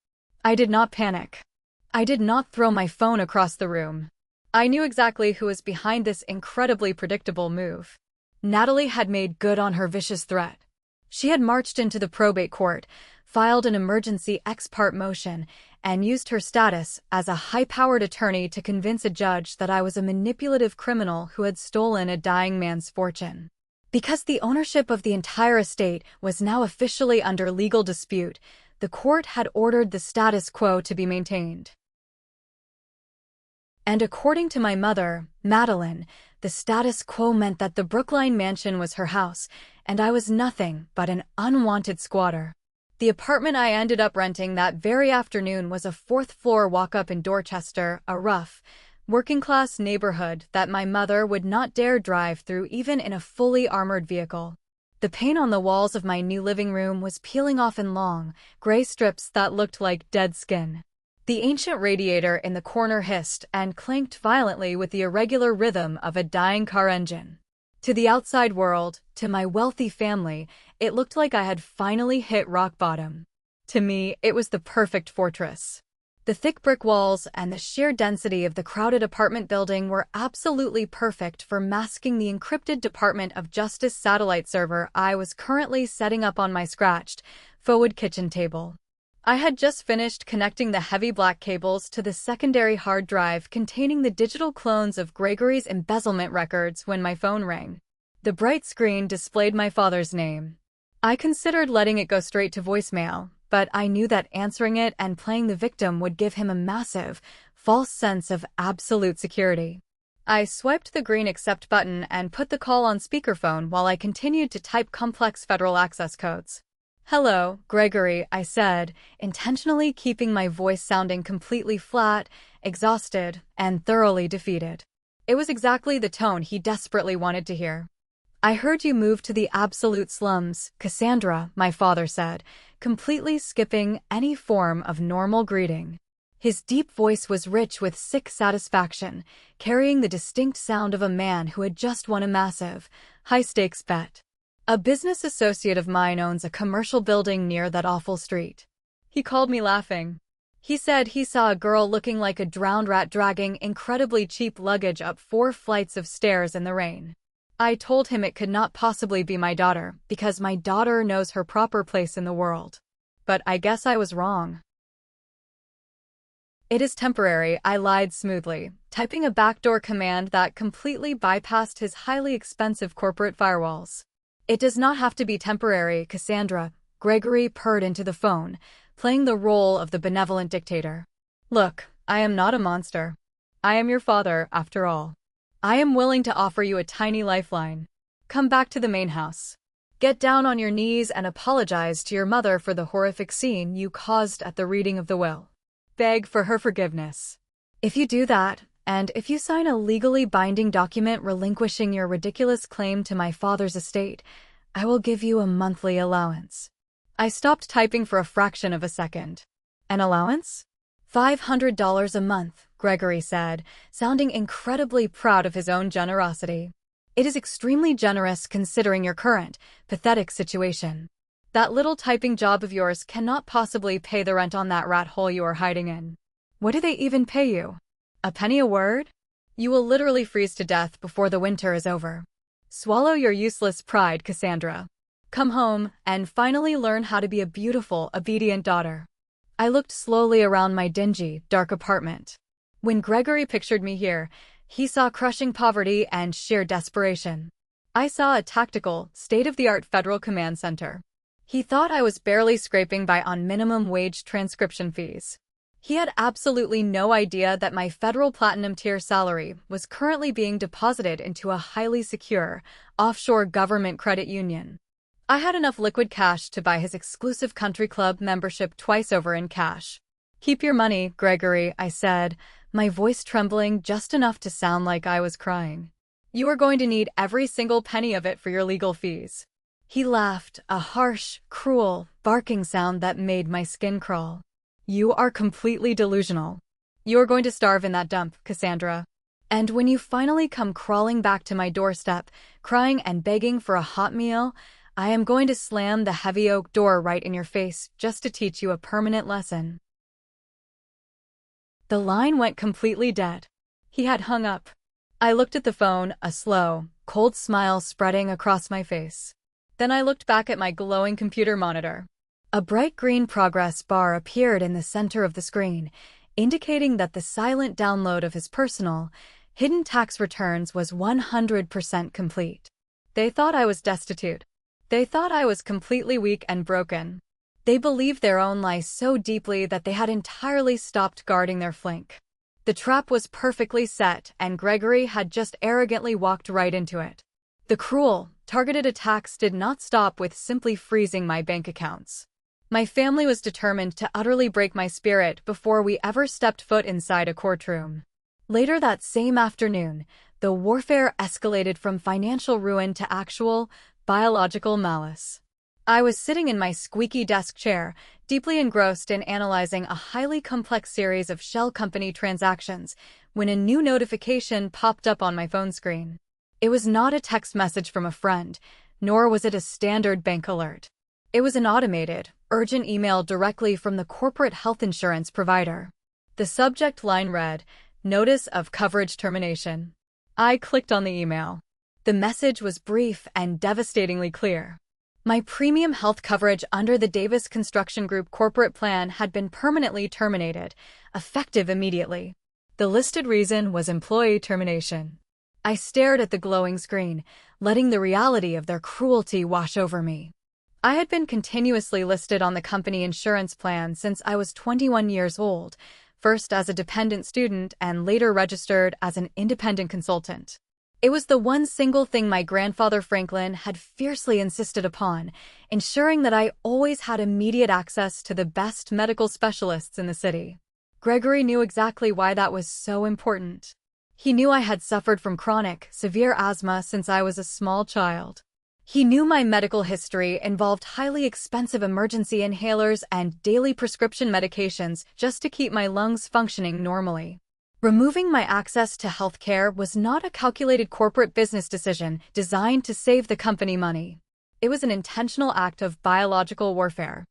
I did not panic. I did not throw my phone across the room. I knew exactly who was behind this incredibly predictable move. Natalie had made good on her vicious threat. She had marched into the probate court, filed an emergency ex parte motion, and used her status as a high-powered attorney to convince a judge that I was a manipulative criminal who had stolen a dying man's fortune. Because the ownership of the entire estate was now officially under legal dispute, the court had ordered the status quo to be maintained. And according to my mother, Madeline, the status quo meant that the Brookline mansion was her house, and I was nothing but an unwanted squatter. The apartment I ended up renting that very afternoon was a fourth-floor walk-up in Dorchester, a rough, working-class neighborhood that my mother would not dare drive through even in a fully armored vehicle. The paint on the walls of my new living room was peeling off in long, gray strips that looked like dead skin. The ancient radiator in the corner hissed and clanked violently with the irregular rhythm of a dying car engine. To the outside world, to my wealthy family, it looked like I had finally hit rock bottom. To me, it was the perfect fortress. The thick brick walls and the sheer density of the crowded apartment building were absolutely perfect for masking the encrypted Department of Justice satellite server I was currently setting up on my scratched, forward kitchen table. I had just finished connecting the heavy black cables to the secondary hard drive containing the digital clones of Gregory's embezzlement records when my phone rang. The bright screen displayed my father's name. I considered letting it go straight to voicemail, but I knew that answering it and playing the victim would give him a massive, false sense of absolute security. I swiped the green accept button and put the call on speakerphone while I continued to type complex federal access codes. "Hello, Gregory," I said, intentionally keeping my voice sounding completely flat, exhausted, and thoroughly defeated. It was exactly the tone he desperately wanted to hear. I heard you moved to the absolute slums, Cassandra, my father said, completely skipping any form of normal greeting. His deep voice was rich with sick satisfaction, carrying the distinct sound of a man who had just won a massive, high-stakes bet. A business associate of mine owns a commercial building near that awful street. He called me laughing. He said he saw a girl looking like a drowned rat dragging incredibly cheap luggage up 4 flights of stairs in the rain. I told him it could not possibly be my daughter, because my daughter knows her proper place in the world. But I guess I was wrong. It is temporary, I lied smoothly, typing a backdoor command that completely bypassed his highly expensive corporate firewalls. It does not have to be temporary, Cassandra, Gregory purred into the phone, playing the role of the benevolent dictator. Look, I am not a monster. I am your father, after all. I am willing to offer you a tiny lifeline. Come back to the main house. Get down on your knees and apologize to your mother for the horrific scene you caused at the reading of the will. Beg for her forgiveness. If you do that, and if you sign a legally binding document relinquishing your ridiculous claim to my father's estate, I will give you a monthly allowance. I stopped typing for a fraction of a second. An allowance? $500 a month, Gregory said, sounding incredibly proud of his own generosity. It is extremely generous considering your current, pathetic situation. That little typing job of yours cannot possibly pay the rent on that rat hole you are hiding in. What do they even pay you? A penny a word? You will literally freeze to death before the winter is over. Swallow your useless pride, Cassandra. Come home and finally learn how to be a beautiful, obedient daughter. I looked slowly around my dingy, dark apartment. When Gregory pictured me here, he saw crushing poverty and sheer desperation. I saw a tactical, state-of-the-art federal command center. He thought I was barely scraping by on minimum wage transcription fees. He had absolutely no idea that my federal platinum tier salary was currently being deposited into a highly secure, offshore government credit union. I had enough liquid cash to buy his exclusive country club membership twice over in cash. Keep your money, Gregory, I said, my voice trembling just enough to sound like I was crying. You are going to need every single penny of it for your legal fees. He laughed, a harsh, cruel, barking sound that made my skin crawl. You are completely delusional. You are going to starve in that dump, Cassandra. And when you finally come crawling back to my doorstep, crying and begging for a hot meal, I am going to slam the heavy oak door right in your face just to teach you a permanent lesson. The line went completely dead. He had hung up. I looked at the phone, a slow, cold smile spreading across my face. Then I looked back at my glowing computer monitor. A bright green progress bar appeared in the center of the screen, indicating that the silent download of his personal, hidden tax returns was 100% complete. They thought I was destitute. They thought I was completely weak and broken. They believed their own lies so deeply that they had entirely stopped guarding their flank. The trap was perfectly set, and Gregory had just arrogantly walked right into it. The cruel, targeted attacks did not stop with simply freezing my bank accounts. My family was determined to utterly break my spirit before we ever stepped foot inside a courtroom. Later that same afternoon, the warfare escalated from financial ruin to actual, biological malice. I was sitting in my squeaky desk chair, deeply engrossed in analyzing a highly complex series of shell company transactions, when a new notification popped up on my phone screen. It was not a text message from a friend, nor was it a standard bank alert. It was an automated, urgent email directly from the corporate health insurance provider. The subject line read, "Notice of coverage termination." I clicked on the email. The message was brief and devastatingly clear. My premium health coverage under the Davis Construction Group corporate plan had been permanently terminated, effective immediately. The listed reason was employee termination. I stared at the glowing screen, letting the reality of their cruelty wash over me. I had been continuously listed on the company insurance plan since I was 21 years old, first as a dependent student and later registered as an independent consultant. It was the one single thing my grandfather Franklin had fiercely insisted upon, ensuring that I always had immediate access to the best medical specialists in the city. Gregory knew exactly why that was so important. He knew I had suffered from chronic, severe asthma since I was a small child. He knew my medical history involved highly expensive emergency inhalers and daily prescription medications just to keep my lungs functioning normally. Removing my access to healthcare was not a calculated corporate business decision designed to save the company money. It was an intentional act of biological warfare.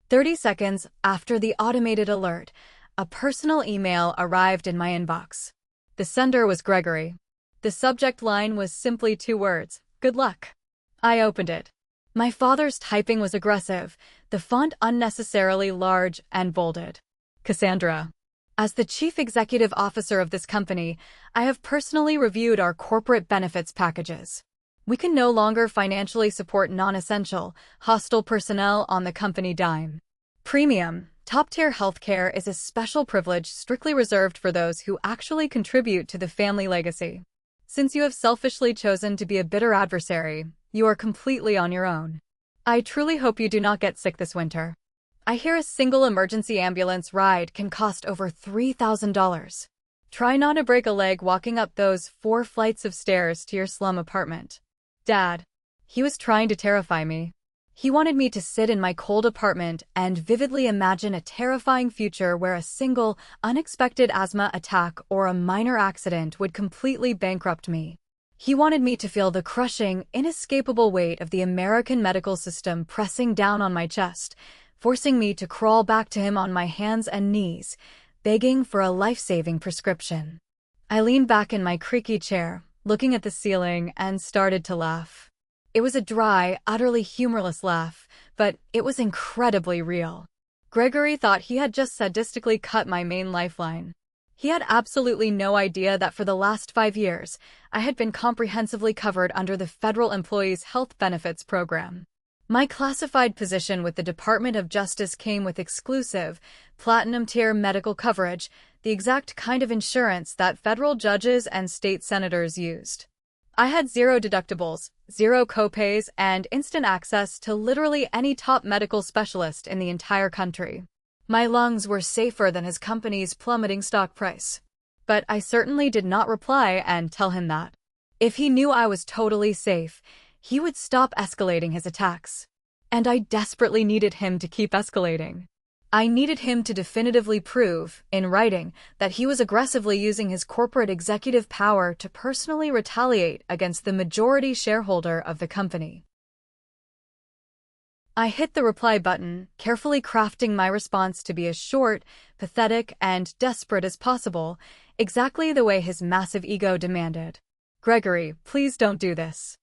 30 seconds after the automated alert, a personal email arrived in my inbox. The sender was Gregory. The subject line was simply 2 words, "Good luck." I opened it. My father's typing was aggressive, the font unnecessarily large and bolded. Cassandra. As the chief executive officer of this company, I have personally reviewed our corporate benefits packages. We can no longer financially support non-essential, hostile personnel on the company dime. Premium, top-tier healthcare is a special privilege strictly reserved for those who actually contribute to the family legacy. Since you have selfishly chosen to be a bitter adversary, you are completely on your own. I truly hope you do not get sick this winter. I hear a single emergency ambulance ride can cost over $3,000. Try not to break a leg walking up those 4 flights of stairs to your slum apartment. Dad. He was trying to terrify me. He wanted me to sit in my cold apartment and vividly imagine a terrifying future where a single, unexpected asthma attack or a minor accident would completely bankrupt me. He wanted me to feel the crushing, inescapable weight of the American medical system pressing down on my chest, forcing me to crawl back to him on my hands and knees, begging for a life-saving prescription. I leaned back in my creaky chair, looking at the ceiling, and started to laugh. It was a dry, utterly humorless laugh, but it was incredibly real. Gregory thought he had just sadistically cut my main lifeline. He had absolutely no idea that for the last 5 years, I had been comprehensively covered under the Federal Employees Health Benefits Program. My classified position with the Department of Justice came with exclusive, platinum-tier medical coverage, the exact kind of insurance that federal judges and state senators used. I had 0 deductibles, 0 copays, and instant access to literally any top medical specialist in the entire country. My lungs were safer than his company's plummeting stock price. But I certainly did not reply and tell him that. If he knew I was totally safe, he would stop escalating his attacks. And I desperately needed him to keep escalating. I needed him to definitively prove, in writing, that he was aggressively using his corporate executive power to personally retaliate against the majority shareholder of the company. I hit the reply button, carefully crafting my response to be as short, pathetic, and desperate as possible, exactly the way his massive ego demanded. Gregory, please don't do this.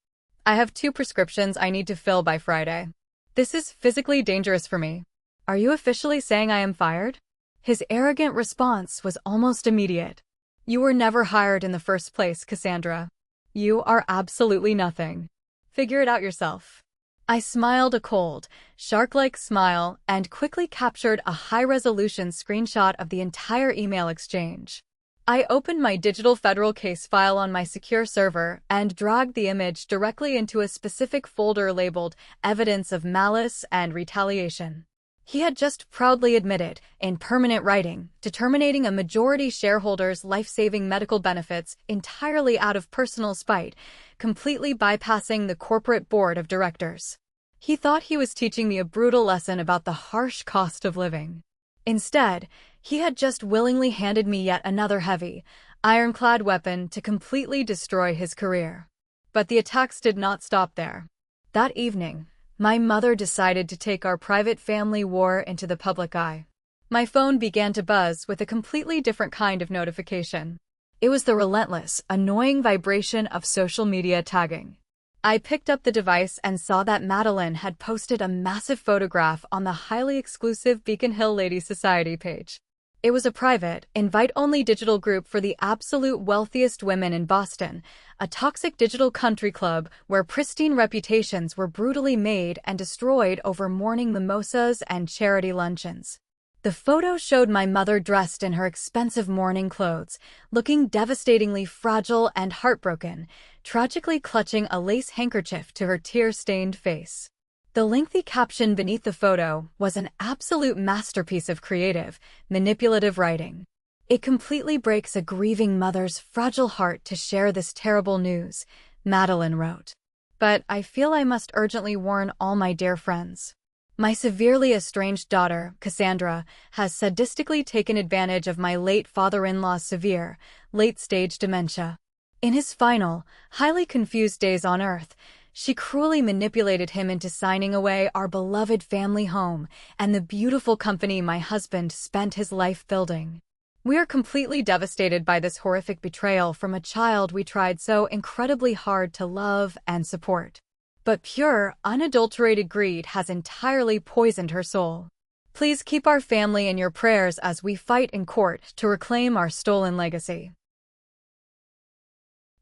I have 2 prescriptions I need to fill by Friday. This is physically dangerous for me. Are you officially saying I am fired? His arrogant response was almost immediate. You were never hired in the first place, Cassandra. You are absolutely nothing. Figure it out yourself. I smiled a cold, shark-like smile and quickly captured a high-resolution screenshot of the entire email exchange. I opened my digital federal case file on my secure server and dragged the image directly into a specific folder labeled Evidence of Malice and Retaliation. He had just proudly admitted, in permanent writing, to terminating a majority shareholder's life-saving medical benefits entirely out of personal spite, completely bypassing the corporate board of directors. He thought he was teaching me a brutal lesson about the harsh cost of living. Instead, he had just willingly handed me yet another heavy, ironclad weapon to completely destroy his career. But the attacks did not stop there. That evening, my mother decided to take our private family war into the public eye. My phone began to buzz with a completely different kind of notification. It was the relentless, annoying vibration of social media tagging. I picked up the device and saw that Madeline had posted a massive photograph on the highly exclusive Beacon Hill Ladies Society page. It was a private, invite-only digital group for the absolute wealthiest women in Boston, a toxic digital country club where pristine reputations were brutally made and destroyed over morning mimosas and charity luncheons. The photo showed my mother dressed in her expensive mourning clothes, looking devastatingly fragile and heartbroken, tragically clutching a lace handkerchief to her tear-stained face. The lengthy caption beneath the photo was an absolute masterpiece of creative, manipulative writing. It completely breaks a grieving mother's fragile heart to share this terrible news, Madeline wrote. But I feel I must urgently warn all my dear friends. My severely estranged daughter, Cassandra, has sadistically taken advantage of my late father-in-law's severe, late-stage dementia. In his final, highly confused days on Earth, she cruelly manipulated him into signing away our beloved family home and the beautiful company my husband spent his life building. We are completely devastated by this horrific betrayal from a child we tried so incredibly hard to love and support. But pure, unadulterated greed has entirely poisoned her soul. Please keep our family in your prayers as we fight in court to reclaim our stolen legacy.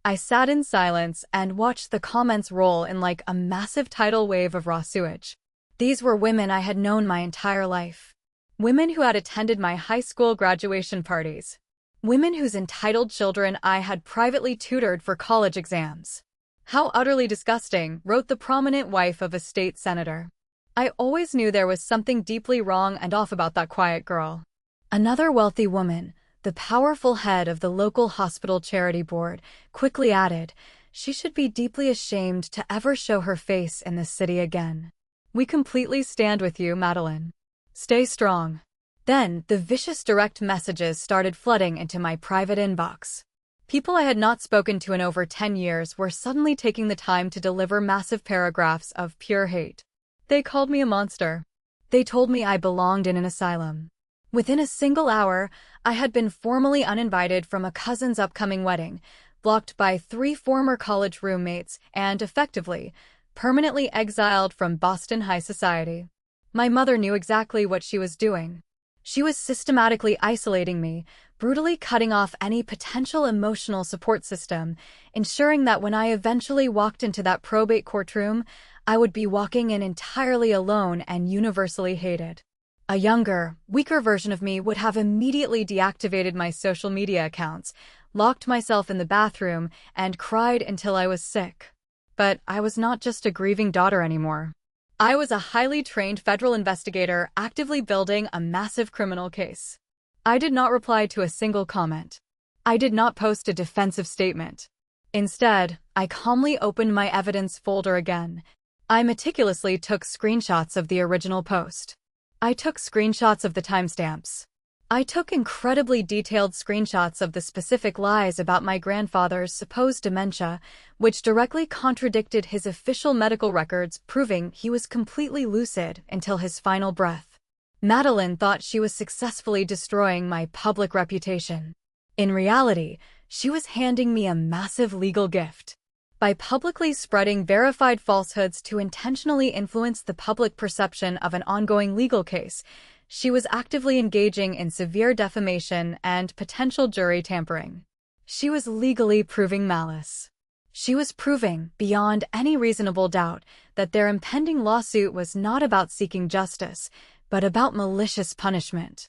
I sat in silence and watched the comments roll in like a massive tidal wave of raw sewage. These were women I had known my entire life. Women who had attended my high school graduation parties. Women whose entitled children I had privately tutored for college exams. How utterly disgusting, wrote the prominent wife of a state senator. I always knew there was something deeply wrong and off about that quiet girl. Another wealthy woman, the powerful head of the local hospital charity board, quickly added, she should be deeply ashamed to ever show her face in this city again. We completely stand with you, Madeline. Stay strong. Then, the vicious direct messages started flooding into my private inbox. People I had not spoken to in over 10 years were suddenly taking the time to deliver massive paragraphs of pure hate. They called me a monster. They told me I belonged in an asylum. Within a single hour, I had been formally uninvited from a cousin's upcoming wedding, blocked by 3 former college roommates, and effectively, permanently exiled from Boston high society. My mother knew exactly what she was doing. She was systematically isolating me, brutally cutting off any potential emotional support system, ensuring that when I eventually walked into that probate courtroom, I would be walking in entirely alone and universally hated. A younger, weaker version of me would have immediately deactivated my social media accounts, locked myself in the bathroom, and cried until I was sick. But I was not just a grieving daughter anymore. I was a highly trained federal investigator actively building a massive criminal case. I did not reply to a single comment. I did not post a defensive statement. Instead, I calmly opened my evidence folder again. I meticulously took screenshots of the original post. I took screenshots of the timestamps. I took incredibly detailed screenshots of the specific lies about my grandfather's supposed dementia, which directly contradicted his official medical records, proving he was completely lucid until his final breath. Madeline thought she was successfully destroying my public reputation. In reality, she was handing me a massive legal gift. By publicly spreading verified falsehoods to intentionally influence the public perception of an ongoing legal case, she was actively engaging in severe defamation and potential jury tampering. She was legally proving malice. She was proving, beyond any reasonable doubt, that their impending lawsuit was not about seeking justice, but about malicious punishment.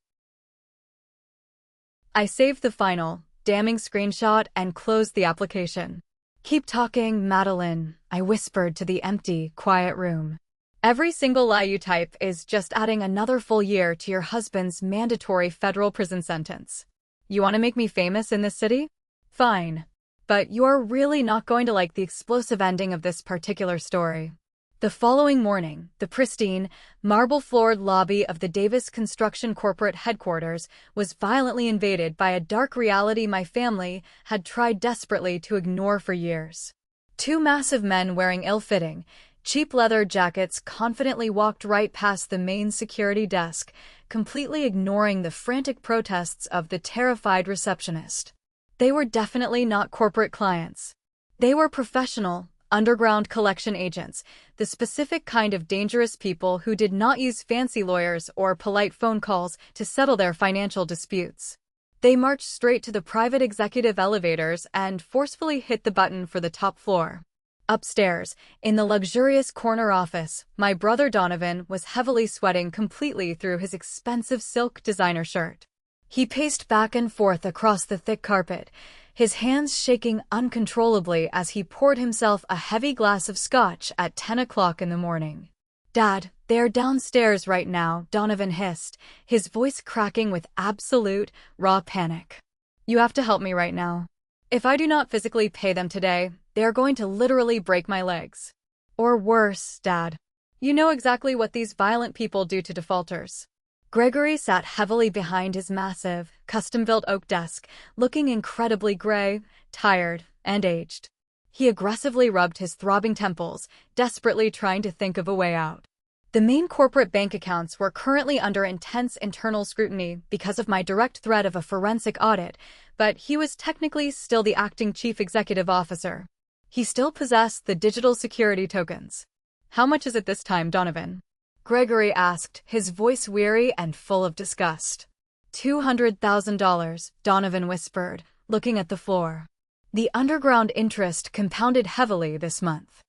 I saved the final, damning screenshot and closed the application. Keep talking, Madeline, I whispered to the empty, quiet room. Every single lie you type is just adding another full year to your husband's mandatory federal prison sentence. You want to make me famous in this city? Fine. But you are really not going to like the explosive ending of this particular story. The following morning, the pristine, marble-floored lobby of the Davis Construction corporate headquarters was violently invaded by a dark reality my family had tried desperately to ignore for years. 2 massive men wearing ill-fitting, cheap leather jackets confidently walked right past the main security desk, completely ignoring the frantic protests of the terrified receptionist. They were definitely not corporate clients. They were professional, underground collection agents, the specific kind of dangerous people who did not use fancy lawyers or polite phone calls to settle their financial disputes. They marched straight to the private executive elevators and forcefully hit the button for the top floor. Upstairs, in the luxurious corner office, my brother Donovan was heavily sweating completely through his expensive silk designer shirt. He paced back and forth across the thick carpet, his hands shaking uncontrollably as he poured himself a heavy glass of scotch at 10 o'clock in the morning. Dad, they're downstairs right now, Donovan hissed, his voice cracking with absolute, raw panic. You have to help me right now. If I do not physically pay them today, they are going to literally break my legs. Or worse, Dad. You know exactly what these violent people do to defaulters. Gregory sat heavily behind his massive, custom-built oak desk, looking incredibly gray, tired, and aged. He aggressively rubbed his throbbing temples, desperately trying to think of a way out. The main corporate bank accounts were currently under intense internal scrutiny because of my direct threat of a forensic audit, but he was technically still the acting chief executive officer. He still possessed the digital security tokens. How much is it this time, Donovan? Gregory asked, his voice weary and full of disgust. $200,000, Donovan whispered, looking at the floor. The underground interest compounded heavily this month.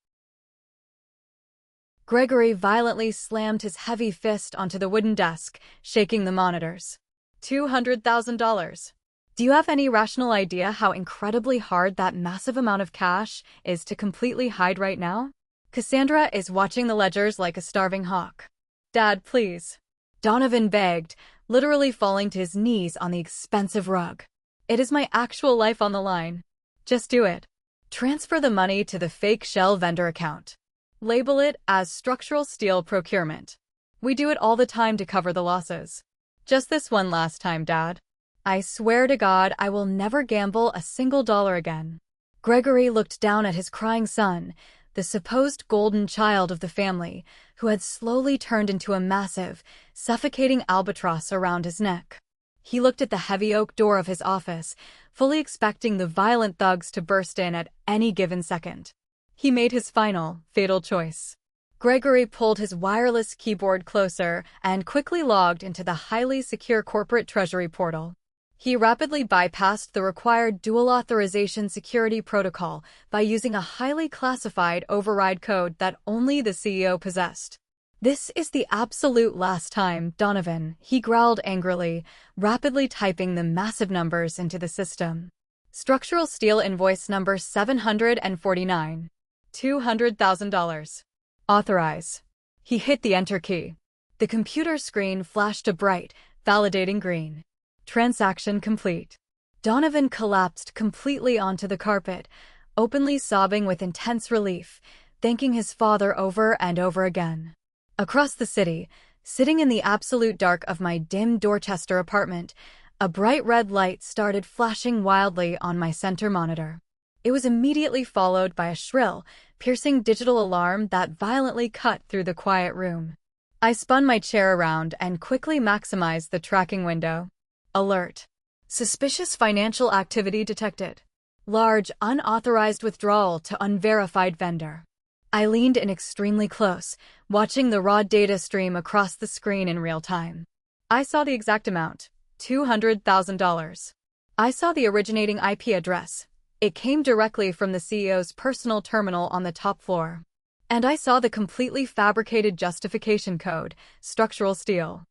Gregory violently slammed his heavy fist onto the wooden desk, shaking the monitors. $200,000. Do you have any rational idea how incredibly hard that massive amount of cash is to completely hide right now? Cassandra is watching the ledgers like a starving hawk. Dad, please. Donovan begged, literally falling to his knees on the expensive rug. It is my actual life on the line. Just do it. Transfer the money to the fake shell vendor account. Label it as structural steel procurement. We do it all the time to cover the losses. Just this one last time, Dad. I swear to God I will never gamble a single dollar again. Gregory looked down at his crying son, the supposed golden child of the family, who had slowly turned into a massive, suffocating albatross around his neck. He looked at the heavy oak door of his office, fully expecting the violent thugs to burst in at any given second. He made his final, fatal choice. Gregory pulled his wireless keyboard closer and quickly logged into the highly secure corporate treasury portal. He rapidly bypassed the required dual authorization security protocol by using a highly classified override code that only the CEO possessed. This is the absolute last time, Donovan, he growled angrily, rapidly typing the massive numbers into the system. Structural steel invoice number 749. $200,000. Authorize. He hit the enter key. The computer screen flashed a bright, validating green. Transaction complete. Donovan collapsed completely onto the carpet, openly sobbing with intense relief, thanking his father over and over again. Across the city, sitting in the absolute dark of my dim Dorchester apartment, a bright red light started flashing wildly on my center monitor. It was immediately followed by a shrill, piercing digital alarm that violently cut through the quiet room. I spun my chair around and quickly maximized the tracking window. Alert. Suspicious financial activity detected. Large, unauthorized withdrawal to unverified vendor. I leaned in extremely close, watching the raw data stream across the screen in real time. I saw the exact amount, $200,000. I saw the originating IP address. It came directly from the CEO's personal terminal on the top floor. And I saw the completely fabricated justification code, structural steel.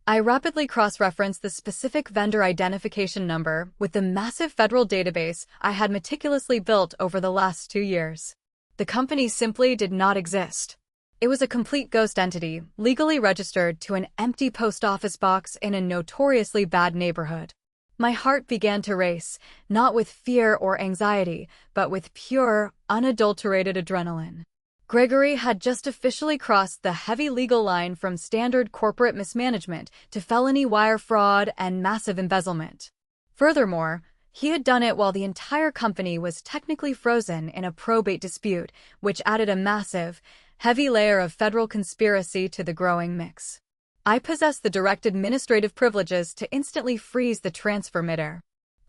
I rapidly cross-referenced the specific vendor identification number with the massive federal database I had meticulously built over the last 2 years. The company simply did not exist. It was a complete ghost entity, legally registered to an empty post office box in a notoriously bad neighborhood. My heart began to race, not with fear or anxiety, but with pure, unadulterated adrenaline. Gregory had just officially crossed the heavy legal line from standard corporate mismanagement to felony wire fraud and massive embezzlement. Furthermore, he had done it while the entire company was technically frozen in a probate dispute, which added a massive, heavy layer of federal conspiracy to the growing mix. I possessed the direct administrative privileges to instantly freeze the transfer midair.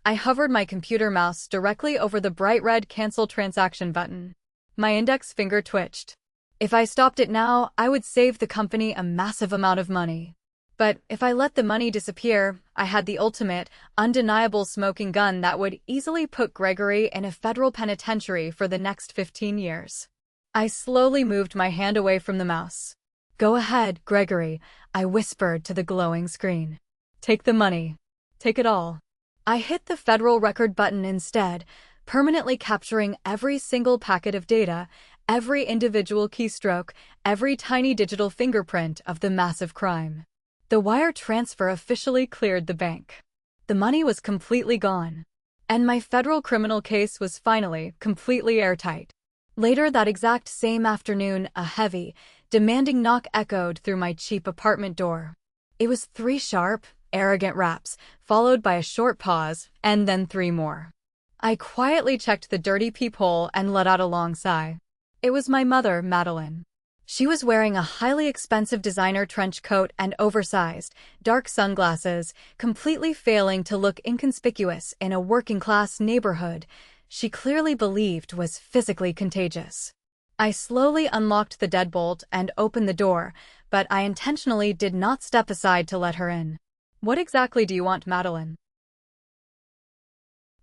I hovered my computer mouse directly over the bright red cancel transaction button. My index finger twitched. If I stopped it now, I would save the company a massive amount of money. But if I let the money disappear, I had the ultimate, undeniable smoking gun that would easily put Gregory in a federal penitentiary for the next 15 years. I slowly moved my hand away from the mouse. Go ahead, Gregory, I whispered to the glowing screen. Take the money. Take it all. I hit the federal record button instead, permanently capturing every single packet of data, every individual keystroke, every tiny digital fingerprint of the massive crime. The wire transfer officially cleared the bank. The money was completely gone. And my federal criminal case was finally completely airtight. Later that exact same afternoon, a heavy, demanding knock echoed through my cheap apartment door. It was 3 sharp, arrogant raps, followed by a short pause, and then 3 more. I quietly checked the dirty peephole and let out a long sigh. It was my mother, Madeline. She was wearing a highly expensive designer trench coat and oversized, dark sunglasses, completely failing to look inconspicuous in a working-class neighborhood she clearly believed was physically contagious. I slowly unlocked the deadbolt and opened the door, but I intentionally did not step aside to let her in. "What exactly do you want, Madeline?"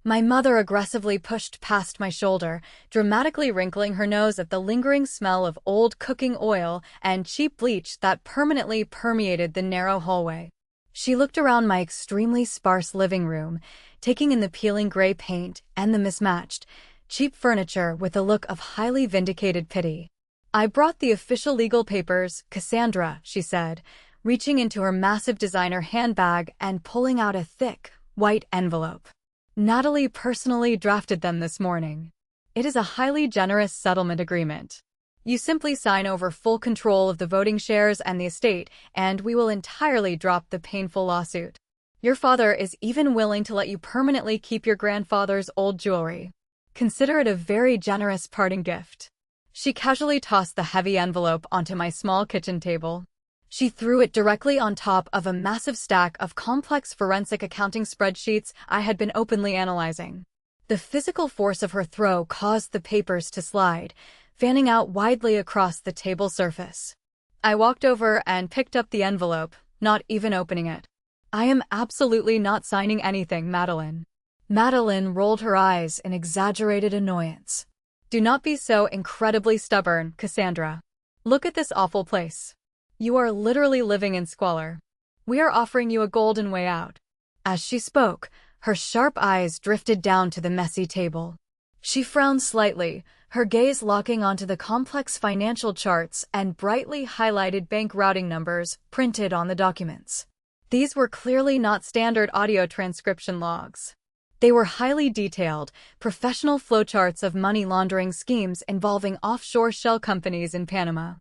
My mother aggressively pushed past my shoulder, dramatically wrinkling her nose at the lingering smell of old cooking oil and cheap bleach that permanently permeated the narrow hallway. She looked around my extremely sparse living room, taking in the peeling gray paint and the mismatched, cheap furniture with a look of highly vindicated pity. "I brought the official legal papers, Cassandra," she said, reaching into her massive designer handbag and pulling out a thick, white envelope. "Natalie personally drafted them this morning. It is a highly generous settlement agreement. You simply sign over full control of the voting shares and the estate, and we will entirely drop the painful lawsuit. Your father is even willing to let you permanently keep your grandfather's old jewelry. Consider it a very generous parting gift." She casually tossed the heavy envelope onto my small kitchen table. She threw it directly on top of a massive stack of complex forensic accounting spreadsheets I had been openly analyzing. The physical force of her throw caused the papers to slide, fanning out widely across the table surface. I walked over and picked up the envelope, not even opening it. "I am absolutely not signing anything, Madeline." Madeline rolled her eyes in exaggerated annoyance. "Do not be so incredibly stubborn, Cassandra. Look at this awful place. You are literally living in squalor. We are offering you a golden way out." As she spoke, her sharp eyes drifted down to the messy table. She frowned slightly, her gaze locking onto the complex financial charts and brightly highlighted bank routing numbers printed on the documents. These were clearly not standard audio transcription logs. They were highly detailed, professional flowcharts of money laundering schemes involving offshore shell companies in Panama.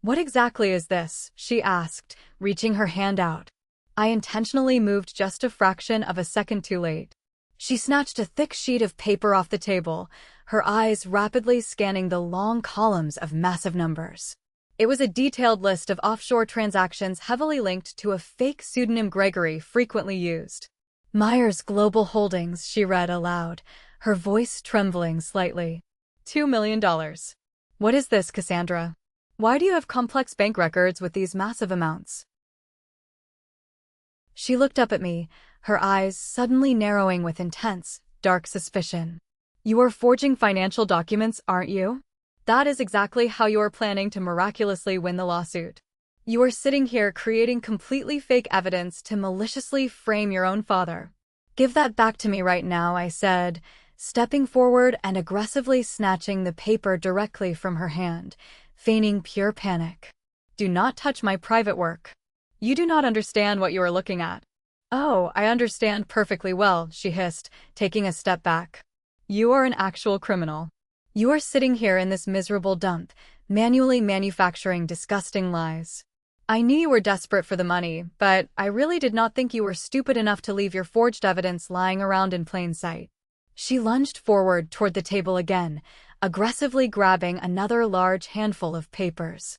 "What exactly is this?" she asked, reaching her hand out. I intentionally moved just a fraction of a second too late. She snatched a thick sheet of paper off the table, her eyes rapidly scanning the long columns of massive numbers. It was a detailed list of offshore transactions heavily linked to a fake pseudonym Gregory frequently used. "Myers Global Holdings," she read aloud, her voice trembling slightly. $2 million. What is this, Cassandra? Why do you have complex bank records with these massive amounts? She looked up at me, her eyes suddenly narrowing with intense, dark suspicion. "You are forging financial documents, aren't you? That is exactly how you are planning to miraculously win the lawsuit. You are sitting here creating completely fake evidence to maliciously frame your own father." "Give that back to me right now," I said, stepping forward and aggressively snatching the paper directly from her hand, feigning pure panic. "Do not touch my private work. You do not understand what you are looking at." "Oh, I understand perfectly well," she hissed, taking a step back. "You are an actual criminal. You are sitting here in this miserable dump, manually manufacturing disgusting lies. I knew you were desperate for the money, but I really did not think you were stupid enough to leave your forged evidence lying around in plain sight." She lunged forward toward the table again, aggressively grabbing another large handful of papers.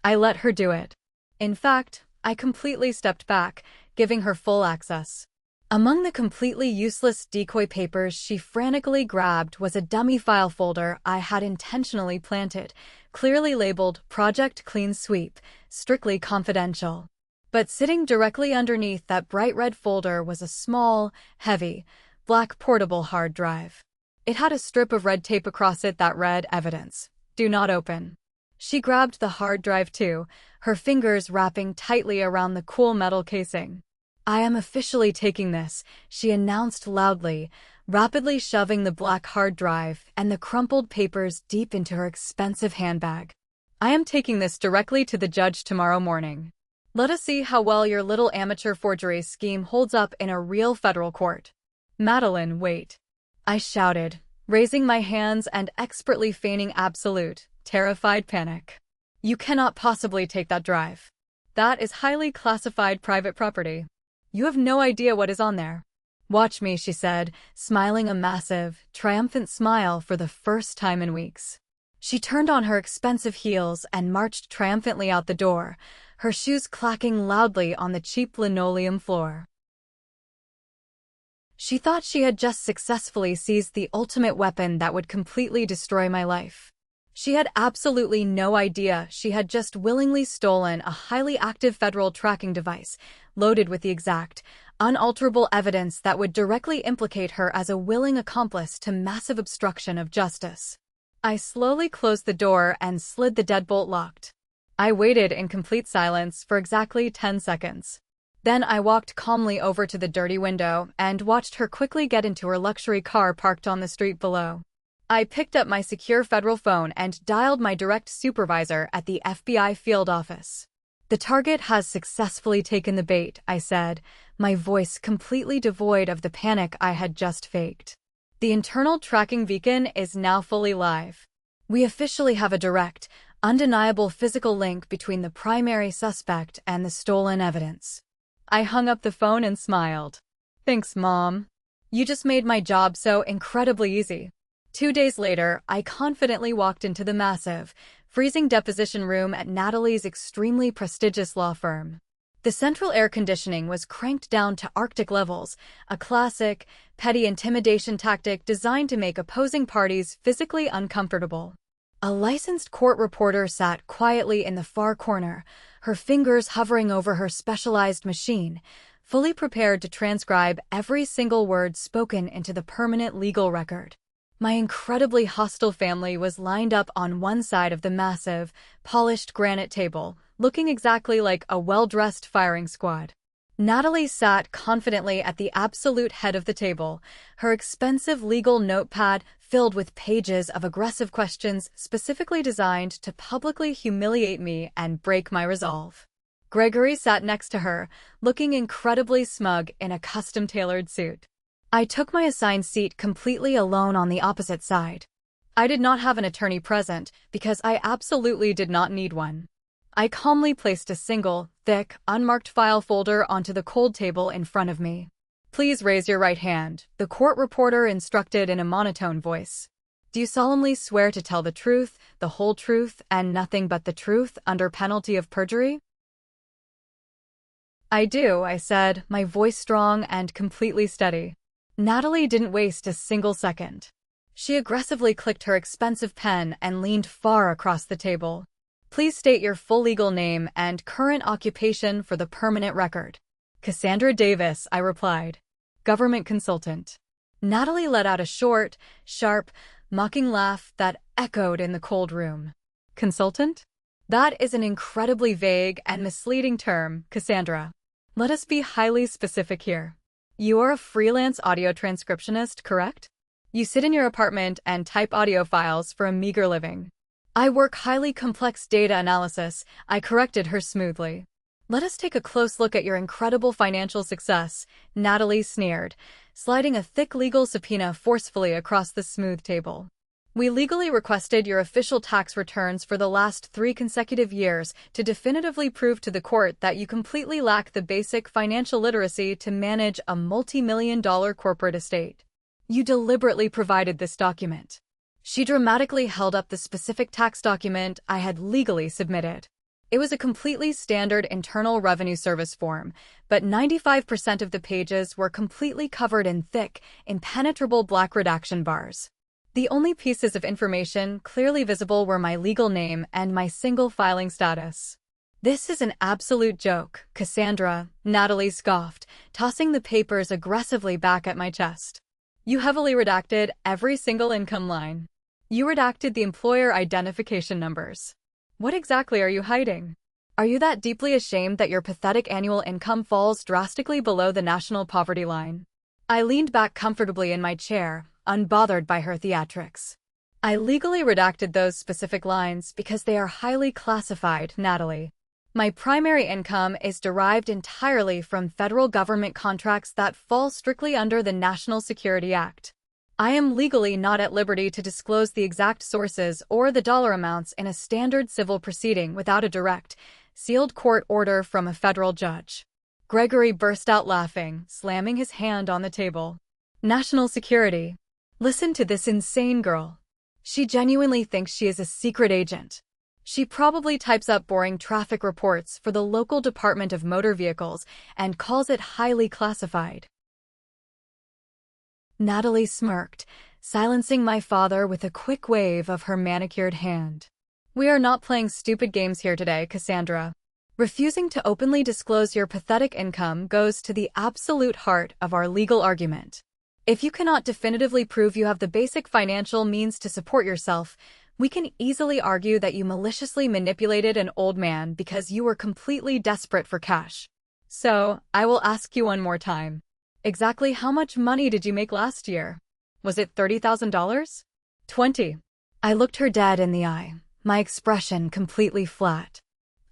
I let her do it. In fact, I completely stepped back, giving her full access. Among the completely useless decoy papers she frantically grabbed was a dummy file folder I had intentionally planted, clearly labeled Project Clean Sweep, strictly confidential. But sitting directly underneath that bright red folder was a small, heavy, black portable hard drive. It had a strip of red tape across it that read, "Evidence. Do not open." She grabbed the hard drive too, her fingers wrapping tightly around the cool metal casing. "I am officially taking this," she announced loudly, rapidly shoving the black hard drive and the crumpled papers deep into her expensive handbag. "I am taking this directly to the judge tomorrow morning. Let us see how well your little amateur forgery scheme holds up in a real federal court." "Madeline, wait," I shouted, raising my hands and expertly feigning absolute, terrified panic. "You cannot possibly take that drive. That is highly classified private property. You have no idea what is on there." "Watch me," she said, smiling a massive, triumphant smile for the first time in weeks. She turned on her expensive heels and marched triumphantly out the door, her shoes clacking loudly on the cheap linoleum floor. She thought she had just successfully seized the ultimate weapon that would completely destroy my life. She had absolutely no idea she had just willingly stolen a highly active federal tracking device, loaded with the exact, unalterable evidence that would directly implicate her as a willing accomplice to massive obstruction of justice. I slowly closed the door and slid the deadbolt locked. I waited in complete silence for exactly 10 seconds. Then I walked calmly over to the dirty window and watched her quickly get into her luxury car parked on the street below. I picked up my secure federal phone and dialed my direct supervisor at the FBI field office. "The target has successfully taken the bait," I said, my voice completely devoid of the panic I had just faked. "The internal tracking beacon is now fully live. We officially have a direct, undeniable physical link between the primary suspect and the stolen evidence." I hung up the phone and smiled. "Thanks, Mom. You just made my job so incredibly easy." 2 days later, I confidently walked into the massive, freezing deposition room at Natalie's extremely prestigious law firm. The central air conditioning was cranked down to Arctic levels, a classic, petty intimidation tactic designed to make opposing parties physically uncomfortable. A licensed court reporter sat quietly in the far corner, her fingers hovering over her specialized machine, fully prepared to transcribe every single word spoken into the permanent legal record. My incredibly hostile family was lined up on one side of the massive, polished granite table, looking exactly like a well-dressed firing squad. Natalie sat confidently at the absolute head of the table, her expensive legal notepad filled with pages of aggressive questions specifically designed to publicly humiliate me and break my resolve. Gregory sat next to her, looking incredibly smug in a custom-tailored suit. I took my assigned seat completely alone on the opposite side. I did not have an attorney present because I absolutely did not need one. I calmly placed a single, thick, unmarked file folder onto the cold table in front of me. "Please raise your right hand," the court reporter instructed in a monotone voice. "Do you solemnly swear to tell the truth, the whole truth, and nothing but the truth under penalty of perjury?" "I do," I said, my voice strong and completely steady. Natalie didn't waste a single second. She aggressively clicked her expensive pen and leaned far across the table. "Please state your full legal name and current occupation for the permanent record." "Cassandra Davis," I replied. "Government consultant." Natalie let out a short, sharp, mocking laugh that echoed in the cold room. "Consultant? That is an incredibly vague and misleading term, Cassandra. Let us be highly specific here. You are a freelance audio transcriptionist, correct? You sit in your apartment and type audio files for a meager living." "I work highly complex data analysis," I corrected her smoothly. "Let us take a close look at your incredible financial success," Natalie sneered, sliding a thick legal subpoena forcefully across the smooth table. "We legally requested your official tax returns for the last 3 consecutive years to definitively prove to the court that you completely lack the basic financial literacy to manage a multi-million-dollar corporate estate. You deliberately provided this document." She dramatically held up the specific tax document I had legally submitted. It was a completely standard Internal Revenue Service form, but 95% of the pages were completely covered in thick, impenetrable black redaction bars. The only pieces of information clearly visible were my legal name and my single filing status. "This is an absolute joke, Cassandra," Natalie scoffed, tossing the papers aggressively back at my chest. "You heavily redacted every single income line. You redacted the employer identification numbers. What exactly are you hiding? Are you that deeply ashamed that your pathetic annual income falls drastically below the national poverty line? I leaned back comfortably in my chair, unbothered by her theatrics. I legally redacted those specific lines because they are highly classified, Natalie. My primary income is derived entirely from federal government contracts that fall strictly under the National Security Act. I am legally not at liberty to disclose the exact sources or the dollar amounts in a standard civil proceeding without a direct, sealed court order from a federal judge. Gregory burst out laughing, slamming his hand on the table. National security. Listen to this insane girl. She genuinely thinks she is a secret agent. She probably types up boring traffic reports for the local Department of Motor Vehicles and calls it highly classified. Natalie smirked, silencing my father with a quick wave of her manicured hand. We are not playing stupid games here today, Cassandra. Refusing to openly disclose your pathetic income goes to the absolute heart of our legal argument. If you cannot definitively prove you have the basic financial means to support yourself, we can easily argue that you maliciously manipulated an old man because you were completely desperate for cash. So, I will ask you one more time. Exactly how much money did you make last year? Was it $30,000? 20. I looked her dead in the eye, my expression completely flat.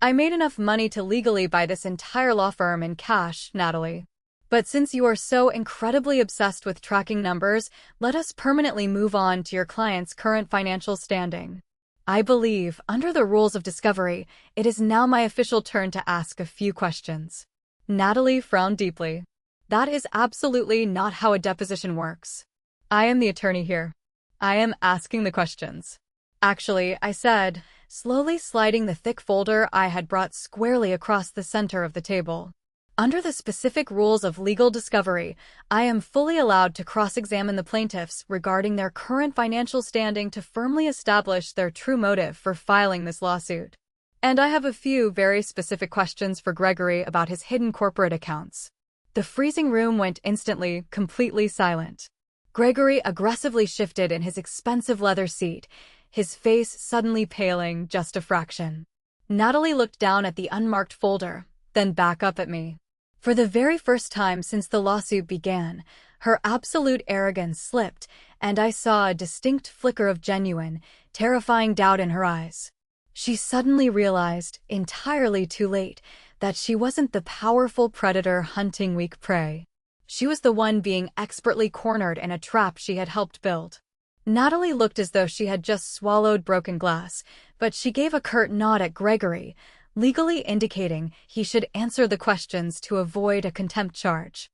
I made enough money to legally buy this entire law firm in cash, Natalie. But since you are so incredibly obsessed with tracking numbers, let us permanently move on to your client's current financial standing. I believe, under the rules of discovery, it is now my official turn to ask a few questions. Natalie frowned deeply. That is absolutely not how a deposition works. I am the attorney here. I am asking the questions. Actually, I said, slowly sliding the thick folder I had brought squarely across the center of the table. Under the specific rules of legal discovery, I am fully allowed to cross-examine the plaintiffs regarding their current financial standing to firmly establish their true motive for filing this lawsuit. And I have a few very specific questions for Gregory about his hidden corporate accounts. The freezing room went instantly, completely silent. Gregory aggressively shifted in his expensive leather seat, his face suddenly paling just a fraction. Natalie looked down at the unmarked folder, then back up at me. For the very first time since the lawsuit began, her absolute arrogance slipped, and I saw a distinct flicker of genuine, terrifying doubt in her eyes. She suddenly realized, entirely too late, that she wasn't the powerful predator hunting weak prey. She was the one being expertly cornered in a trap she had helped build. Natalie looked as though she had just swallowed broken glass, but she gave a curt nod at Gregory, legally indicating he should answer the questions to avoid a contempt charge.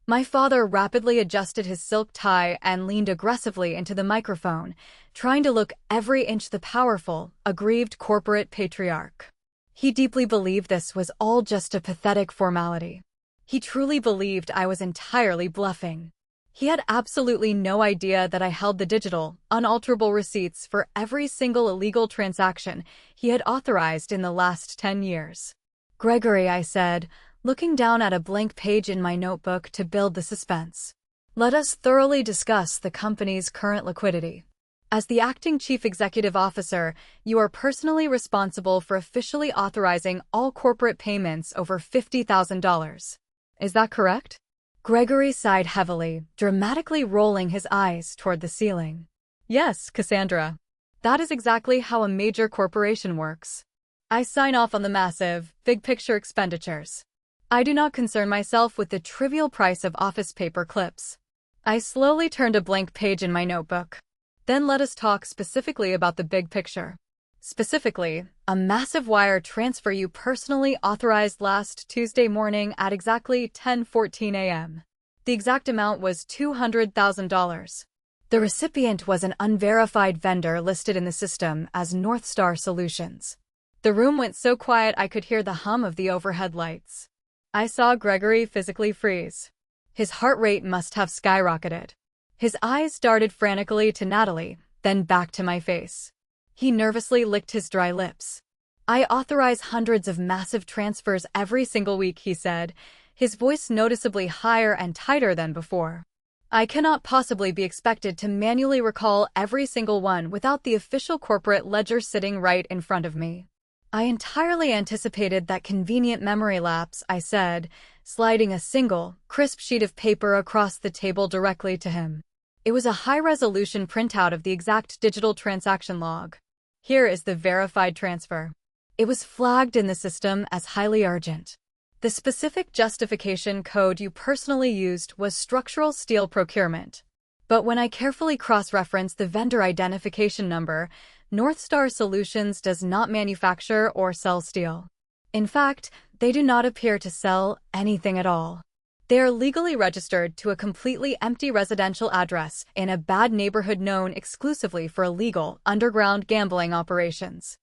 My father rapidly adjusted his silk tie and leaned aggressively into the microphone, trying to look every inch the powerful, aggrieved corporate patriarch. He deeply believed this was all just a pathetic formality. He truly believed I was entirely bluffing. He had absolutely no idea that I held the digital, unalterable receipts for every single illegal transaction he had authorized in the last 10 years. Gregory, I said, looking down at a blank page in my notebook to build the suspense. Let us thoroughly discuss the company's current liquidity. As the acting chief executive officer, you are personally responsible for officially authorizing all corporate payments over $50,000. Is that correct? Gregory sighed heavily, dramatically rolling his eyes toward the ceiling. Yes, Cassandra. That is exactly how a major corporation works. I sign off on the massive, big-picture expenditures. I do not concern myself with the trivial price of office paper clips. I slowly turned a blank page in my notebook. Then let us talk specifically about the big picture. Specifically, a massive wire transfer you personally authorized last Tuesday morning at exactly 10:14 a.m. The exact amount was $200,000. The recipient was an unverified vendor listed in the system as North Star Solutions. The room went so quiet I could hear the hum of the overhead lights. I saw Gregory physically freeze. His heart rate must have skyrocketed. His eyes darted frantically to Natalie, then back to my face. He nervously licked his dry lips. I authorize hundreds of massive transfers every single week, he said, his voice noticeably higher and tighter than before. I cannot possibly be expected to manually recall every single one without the official corporate ledger sitting right in front of me. I entirely anticipated that convenient memory lapse, I said, sliding a single, crisp sheet of paper across the table directly to him. It was a high-resolution printout of the exact digital transaction log. Here is the verified transfer. It was flagged in the system as highly urgent. The specific justification code you personally used was structural steel procurement. But when I carefully cross-referenced the vendor identification number, Northstar Solutions does not manufacture or sell steel. In fact, they do not appear to sell anything at all. They are legally registered to a completely empty residential address in a bad neighborhood known exclusively for illegal, underground gambling operations.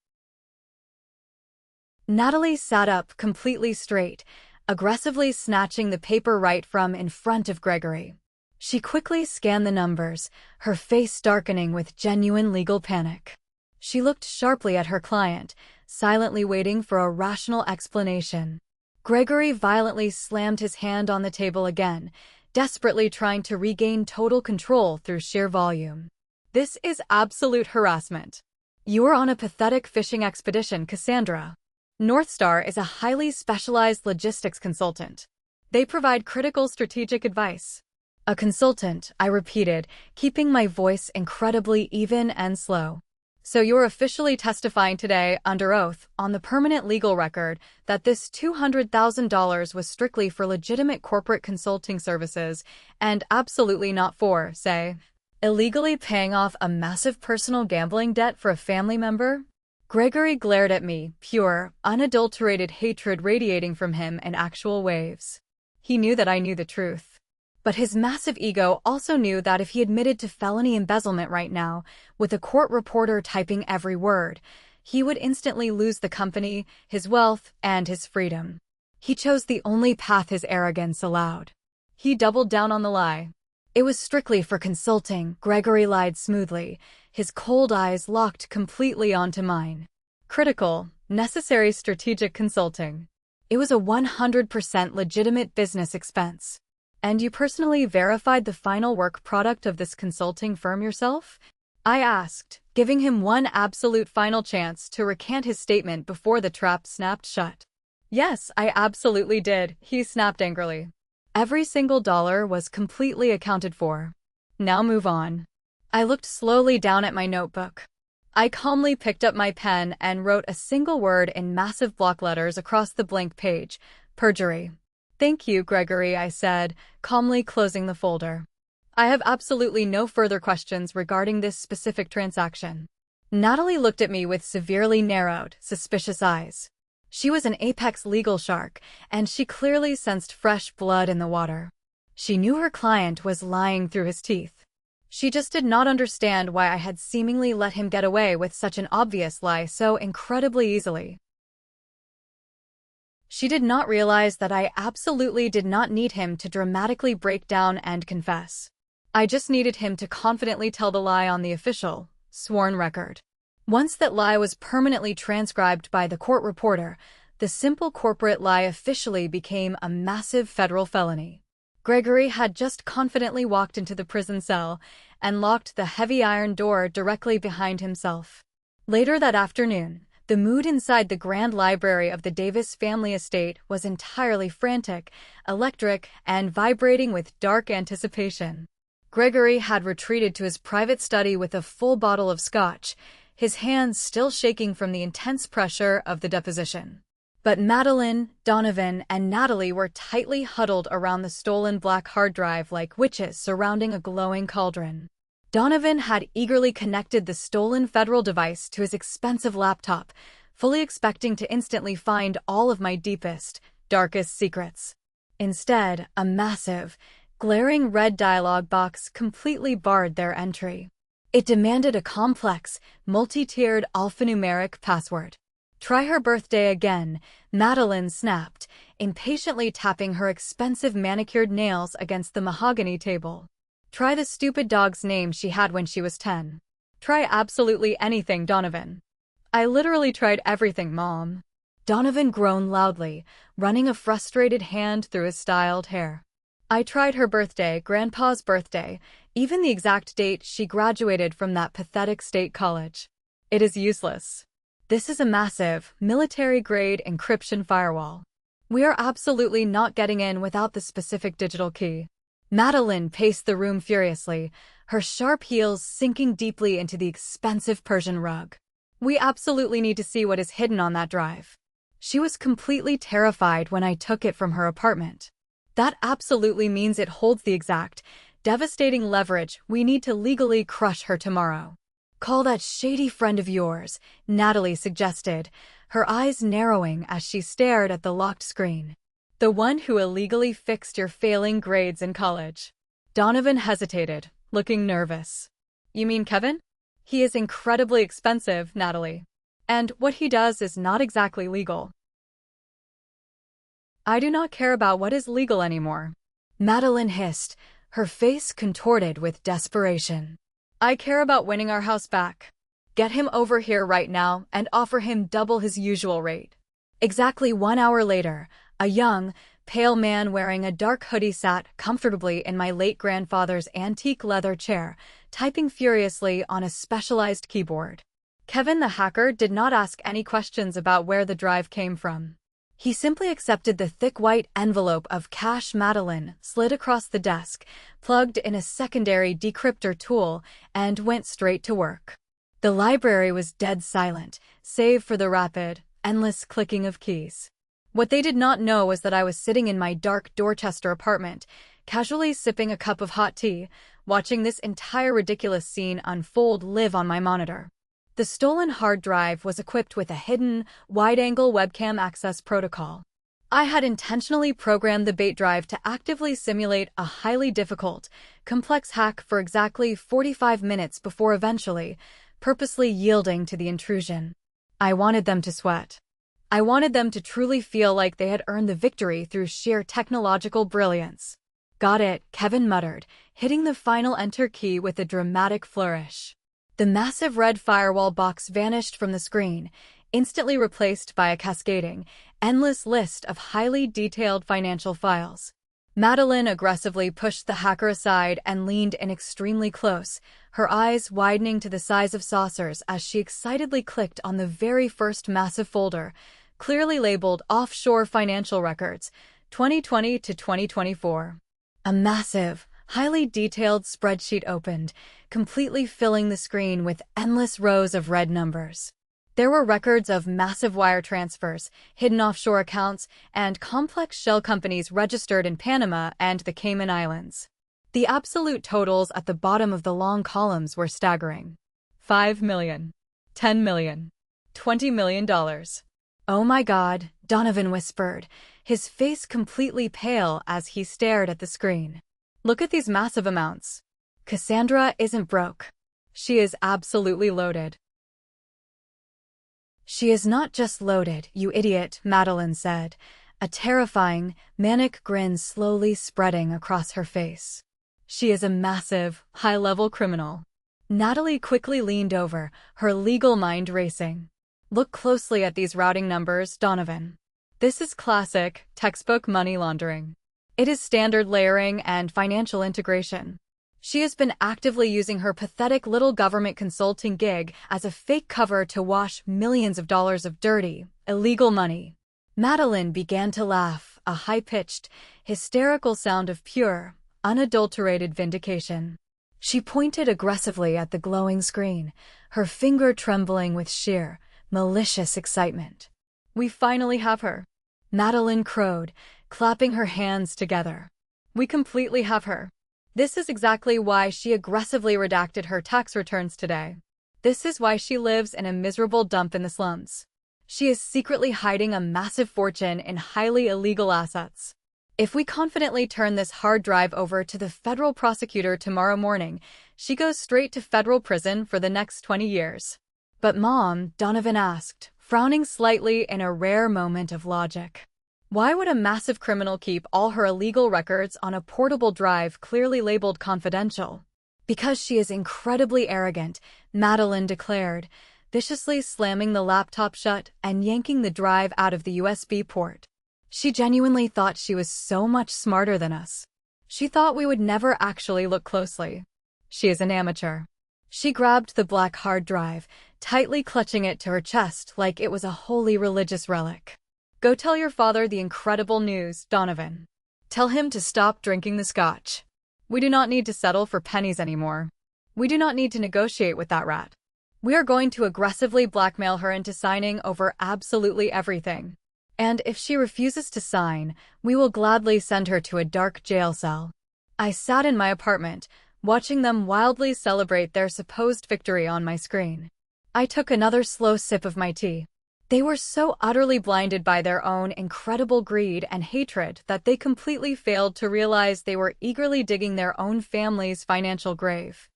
Natalie sat up completely straight, aggressively snatching the paper right from in front of Gregory. She quickly scanned the numbers, her face darkening with genuine legal panic. She looked sharply at her client, silently waiting for a rational explanation. Gregory violently slammed his hand on the table again, desperately trying to regain total control through sheer volume. This is absolute harassment. You are on a pathetic fishing expedition, Cassandra. Northstar is a highly specialized logistics consultant. They provide critical strategic advice. A consultant, I repeated, keeping my voice incredibly even and slow. So you're officially testifying today, under oath, on the permanent legal record, that this $200,000 was strictly for legitimate corporate consulting services, and absolutely not for, say, illegally paying off a massive personal gambling debt for a family member? Gregory glared at me, pure, unadulterated hatred radiating from him in actual waves. He knew that I knew the truth. But his massive ego also knew that if he admitted to felony embezzlement right now, with a court reporter typing every word, he would instantly lose the company, his wealth, and his freedom. He chose the only path his arrogance allowed. He doubled down on the lie. It was strictly for consulting, Gregory lied smoothly, his cold eyes locked completely onto mine. Critical, necessary strategic consulting. It was a 100% legitimate business expense. And you personally verified the final work product of this consulting firm yourself? I asked, giving him one absolute final chance to recant his statement before the trap snapped shut. Yes, I absolutely did, he snapped angrily. Every single dollar was completely accounted for. Now move on. I looked slowly down at my notebook. I calmly picked up my pen and wrote a single word in massive block letters across the blank page: perjury. Thank you, Gregory, I said, calmly closing the folder. I have absolutely no further questions regarding this specific transaction. Natalie looked at me with severely narrowed, suspicious eyes. She was an apex legal shark, and she clearly sensed fresh blood in the water. She knew her client was lying through his teeth. She just did not understand why I had seemingly let him get away with such an obvious lie so incredibly easily. She did not realize that I absolutely did not need him to dramatically break down and confess. I just needed him to confidently tell the lie on the official, sworn record. Once that lie was permanently transcribed by the court reporter, the simple corporate lie officially became a massive federal felony. Gregory had just confidently walked into the prison cell and locked the heavy iron door directly behind himself. Later that afternoon, the mood inside the grand library of the Davis family estate was entirely frantic, electric, and vibrating with dark anticipation. Gregory had retreated to his private study with a full bottle of scotch, his hands still shaking from the intense pressure of the deposition. But Madeline, Donovan, and Natalie were tightly huddled around the stolen black hard drive like witches surrounding a glowing cauldron. Donovan had eagerly connected the stolen federal device to his expensive laptop, fully expecting to instantly find all of my deepest, darkest secrets. Instead, a massive, glaring red dialog box completely barred their entry. It demanded a complex, multi-tiered alphanumeric password. Try her birthday again, Madeline snapped, impatiently tapping her expensive manicured nails against the mahogany table. Try the stupid dog's name she had when she was 10. Try absolutely anything, Donovan. I literally tried everything, Mom. Donovan groaned loudly, running a frustrated hand through his styled hair. I tried her birthday, Grandpa's birthday, even the exact date she graduated from that pathetic state college. It is useless. This is a massive, military-grade encryption firewall. We are absolutely not getting in without the specific digital key. Madeline paced the room furiously, her sharp heels sinking deeply into the expensive Persian rug. We absolutely need to see what is hidden on that drive. She was completely terrified when I took it from her apartment. That absolutely means it holds the exact, devastating leverage we need to legally crush her tomorrow. Call that shady friend of yours, Natalie suggested, her eyes narrowing as she stared at the locked screen. The one who illegally fixed your failing grades in college. Donovan hesitated, looking nervous. You mean Kevin? He is incredibly expensive, Natalie. And what he does is not exactly legal. I do not care about what is legal anymore. Madeline hissed, her face contorted with desperation. I care about winning our house back. Get him over here right now and offer him double his usual rate. Exactly 1 hour later, a young, pale man wearing a dark hoodie sat comfortably in my late grandfather's antique leather chair, typing furiously on a specialized keyboard. Kevin the hacker did not ask any questions about where the drive came from. He simply accepted the thick white envelope of cash Madeline slid across the desk, plugged in a secondary decryptor tool, and went straight to work. The library was dead silent, save for the rapid, endless clicking of keys. What they did not know was that I was sitting in my dark Dorchester apartment, casually sipping a cup of hot tea, watching this entire ridiculous scene unfold live on my monitor. The stolen hard drive was equipped with a hidden, wide-angle webcam access protocol. I had intentionally programmed the bait drive to actively simulate a highly difficult, complex hack for exactly 45 minutes before eventually, purposely yielding to the intrusion. I wanted them to sweat. I wanted them to truly feel like they had earned the victory through sheer technological brilliance. Got it, Kevin muttered, hitting the final enter key with a dramatic flourish. The massive red firewall box vanished from the screen, instantly replaced by a cascading, endless list of highly detailed financial files. Madeline aggressively pushed the hacker aside and leaned in extremely close, her eyes widening to the size of saucers as she excitedly clicked on the very first massive folder, clearly labeled Offshore Financial Records, 2020 to 2024. A massive, highly detailed spreadsheet opened, completely filling the screen with endless rows of red numbers. There were records of massive wire transfers, hidden offshore accounts, and complex shell companies registered in Panama and the Cayman Islands. The absolute totals at the bottom of the long columns were staggering. $5 million, $10 million, $20 million. Oh my God, Donovan whispered, his face completely pale as he stared at the screen. Look at these massive amounts. Cassandra isn't broke. She is absolutely loaded. She is not just loaded, you idiot, Madeline said, a terrifying, manic grin slowly spreading across her face. She is a massive, high-level criminal. Natalie quickly leaned over, her legal mind racing. Look closely at these routing numbers, Donovan. This is classic, textbook money laundering. It is standard layering and financial integration. She has been actively using her pathetic little government consulting gig as a fake cover to wash millions of dollars of dirty, illegal money. Madeline began to laugh, a high-pitched, hysterical sound of pure, unadulterated vindication. She pointed aggressively at the glowing screen, her finger trembling with sheer, malicious excitement. We finally have her. Madeline crowed, clapping her hands together. We completely have her. This is exactly why she aggressively redacted her tax returns today. This is why she lives in a miserable dump in the slums. She is secretly hiding a massive fortune in highly illegal assets. If we confidently turn this hard drive over to the federal prosecutor tomorrow morning, she goes straight to federal prison for the next 20 years. But Mom, Donovan asked, frowning slightly in a rare moment of logic. Why would a massive criminal keep all her illegal records on a portable drive clearly labeled confidential? Because she is incredibly arrogant, Madeline declared, viciously slamming the laptop shut and yanking the drive out of the USB port. She genuinely thought she was so much smarter than us. She thought we would never actually look closely. She is an amateur. She grabbed the black hard drive, tightly clutching it to her chest like it was a holy religious relic. Go tell your father the incredible news, Donovan. Tell him to stop drinking the scotch. We do not need to settle for pennies anymore. We do not need to negotiate with that rat. We are going to aggressively blackmail her into signing over absolutely everything. And if she refuses to sign, we will gladly send her to a dark jail cell. I sat in my apartment, watching them wildly celebrate their supposed victory on my screen. I took another slow sip of my tea. They were so utterly blinded by their own incredible greed and hatred that they completely failed to realize they were eagerly digging their own family's financial grave.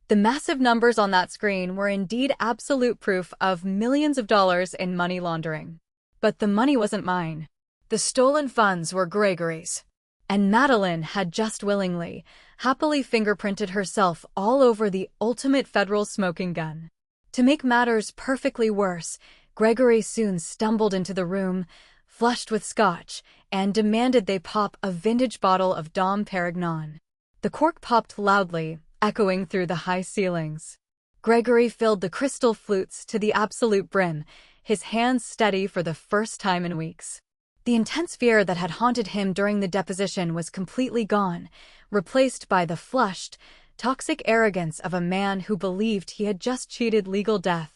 The massive numbers on that screen were indeed absolute proof of millions of dollars in money laundering. But the money wasn't mine. The stolen funds were Gregory's. And Madeline had just willingly, happily fingerprinted herself all over the ultimate federal smoking gun. To make matters perfectly worse, Gregory soon stumbled into the room, flushed with scotch, and demanded they pop a vintage bottle of Dom Perignon. The cork popped loudly, echoing through the high ceilings. Gregory filled the crystal flutes to the absolute brim, his hands steady for the first time in weeks. The intense fear that had haunted him during the deposition was completely gone, replaced by the flushed, toxic arrogance of a man who believed he had just cheated legal death.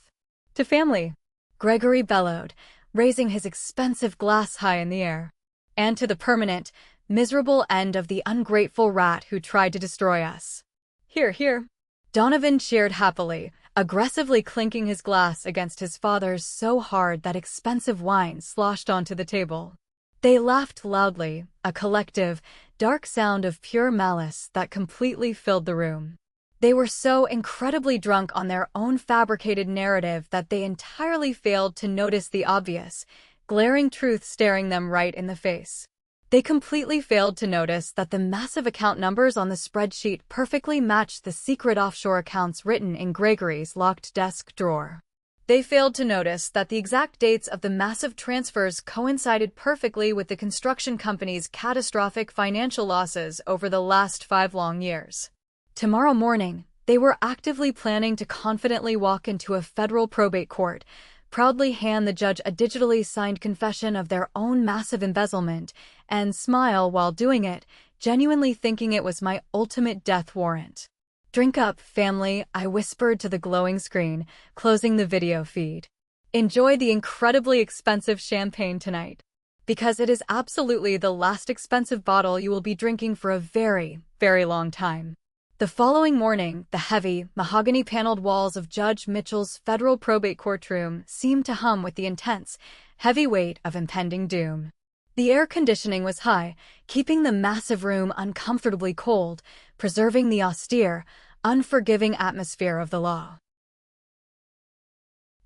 To family, Gregory bellowed, raising his expensive glass high in the air. And to the permanent, miserable end of the ungrateful rat who tried to destroy us. Here, here. Donovan cheered happily, aggressively clinking his glass against his father's so hard that expensive wine sloshed onto the table. They laughed loudly, a collective, dark sound of pure malice that completely filled the room. They were so incredibly drunk on their own fabricated narrative that they entirely failed to notice the obvious, glaring truth staring them right in the face. They completely failed to notice that the massive account numbers on the spreadsheet perfectly matched the secret offshore accounts written in Gregory's locked desk drawer. They failed to notice that the exact dates of the massive transfers coincided perfectly with the construction company's catastrophic financial losses over the last 5 long years. Tomorrow morning, they were actively planning to confidently walk into a federal probate court, proudly hand the judge a digitally signed confession of their own massive embezzlement, and smile while doing it, genuinely thinking it was my ultimate death warrant. Drink up, family, I whispered to the glowing screen, closing the video feed. Enjoy the incredibly expensive champagne tonight, because it is absolutely the last expensive bottle you will be drinking for a very, very long time. The following morning, the heavy, mahogany-paneled walls of Judge Mitchell's federal probate courtroom seemed to hum with the intense, heavy weight of impending doom. The air conditioning was high, keeping the massive room uncomfortably cold, preserving the austere, unforgiving atmosphere of the law.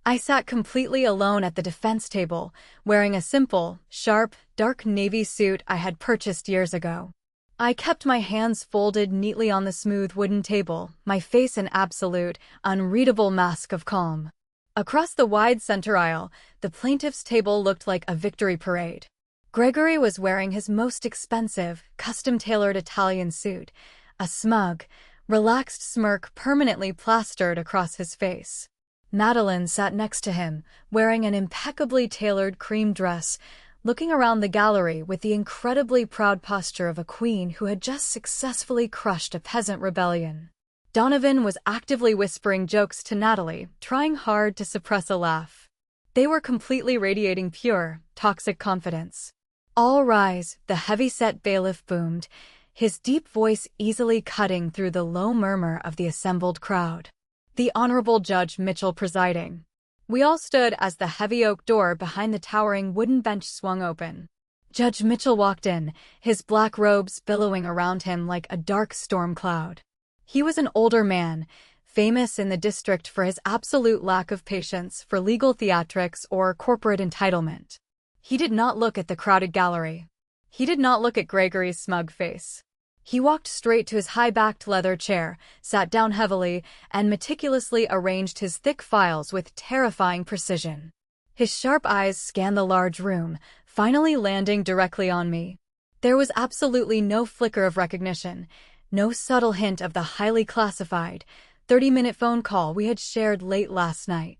I sat completely alone at the defense table, wearing a simple, sharp, dark navy suit I had purchased years ago. I kept my hands folded neatly on the smooth wooden table, my face an absolute, unreadable mask of calm. Across the wide center aisle, the plaintiff's table looked like a victory parade. Gregory was wearing his most expensive, custom-tailored Italian suit, a smug, relaxed smirk permanently plastered across his face. Madeline sat next to him, wearing an impeccably tailored cream dress, looking around the gallery with the incredibly proud posture of a queen who had just successfully crushed a peasant rebellion. Donovan was actively whispering jokes to Natalie, trying hard to suppress a laugh. They were completely radiating pure, toxic confidence. "All rise," the heavy-set bailiff boomed, his deep voice easily cutting through the low murmur of the assembled crowd. The Honorable Judge Mitchell presiding. We all stood as the heavy oak door behind the towering wooden bench swung open. Judge Mitchell walked in, his black robes billowing around him like a dark storm cloud. He was an older man, famous in the district for his absolute lack of patience for legal theatrics or corporate entitlement. He did not look at the crowded gallery. He did not look at Gregory's smug face. He walked straight to his high-backed leather chair, sat down heavily, and meticulously arranged his thick files with terrifying precision. His sharp eyes scanned the large room, finally landing directly on me. There was absolutely no flicker of recognition, no subtle hint of the highly classified, 30-minute phone call we had shared late last night.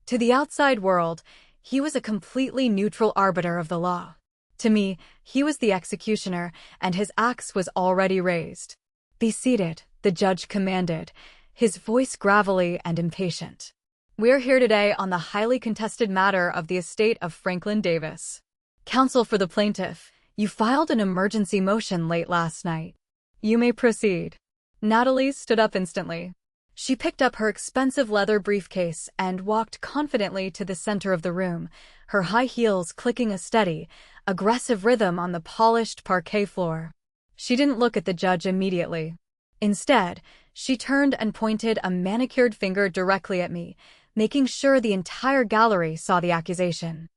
To the outside world, he was a completely neutral arbiter of the law. To me, he was the executioner, and his axe was already raised. "Be seated," the judge commanded, his voice gravelly and impatient. "We're here today on the highly contested matter of the estate of Franklin Davis. Counsel for the plaintiff, you filed an emergency motion late last night. You may proceed." Natalie stood up instantly. She picked up her expensive leather briefcase and walked confidently to the center of the room, her high heels clicking a steady, aggressive rhythm on the polished parquet floor. She didn't look at the judge immediately. Instead, she turned and pointed a manicured finger directly at me, making sure the entire gallery saw the accusation.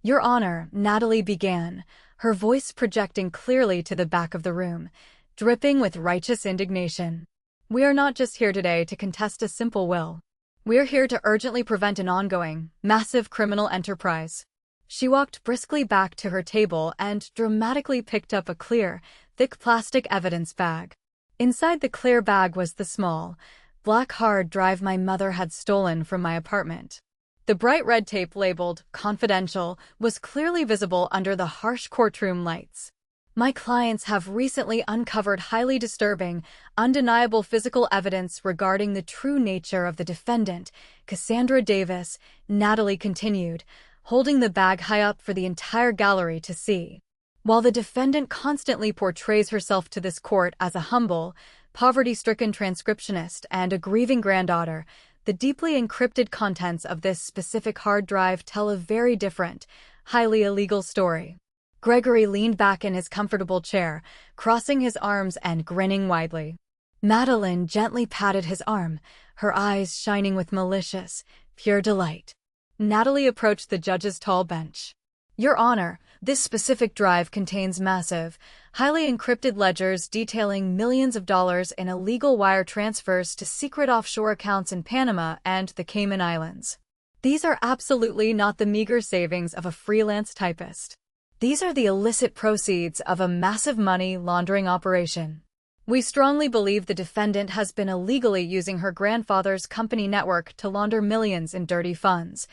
"Your Honor," Natalie began, her voice projecting clearly to the back of the room, dripping with righteous indignation. "We are not just here today to contest a simple will. We're here to urgently prevent an ongoing, massive criminal enterprise." She walked briskly back to her table and dramatically picked up a clear, thick plastic evidence bag. Inside the clear bag was the small, black hard drive my mother had stolen from my apartment. The bright red tape labeled "Confidential" was clearly visible under the harsh courtroom lights. "My clients have recently uncovered highly disturbing, undeniable physical evidence regarding the true nature of the defendant, Cassandra Davis," Natalie continued, holding the bag high up for the entire gallery to see. "While the defendant constantly portrays herself to this court as a humble, poverty-stricken transcriptionist and a grieving granddaughter, the deeply encrypted contents of this specific hard drive tell a very different, highly illegal story." Gregory leaned back in his comfortable chair, crossing his arms and grinning widely. Madeline gently patted his arm, her eyes shining with malicious, pure delight. Natalie approached the judge's tall bench. "Your Honor, this specific drive contains massive, highly encrypted ledgers detailing millions of dollars in illegal wire transfers to secret offshore accounts in Panama and the Cayman Islands. These are absolutely not the meager savings of a freelance typist. These are the illicit proceeds of a massive money laundering operation. We strongly believe the defendant has been illegally using her grandfather's company network to launder millions in dirty funds,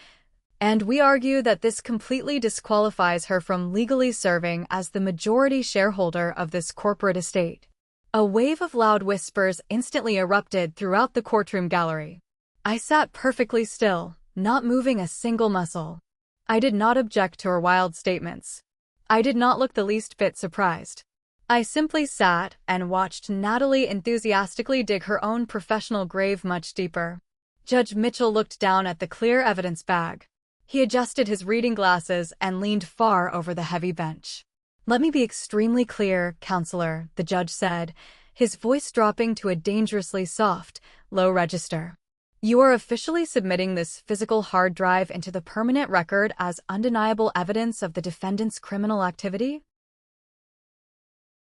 and we argue that this completely disqualifies her from legally serving as the majority shareholder of this corporate estate." A wave of loud whispers instantly erupted throughout the courtroom gallery. I sat perfectly still, not moving a single muscle. I did not object to her wild statements. I did not look the least bit surprised. I simply sat and watched Natalie enthusiastically dig her own professional grave much deeper. Judge Mitchell looked down at the clear evidence bag. He adjusted his reading glasses and leaned far over the heavy bench. "Let me be extremely clear, Counselor," the judge said, his voice dropping to a dangerously soft, low register. "You are officially submitting this physical hard drive into the permanent record as undeniable evidence of the defendant's criminal activity?"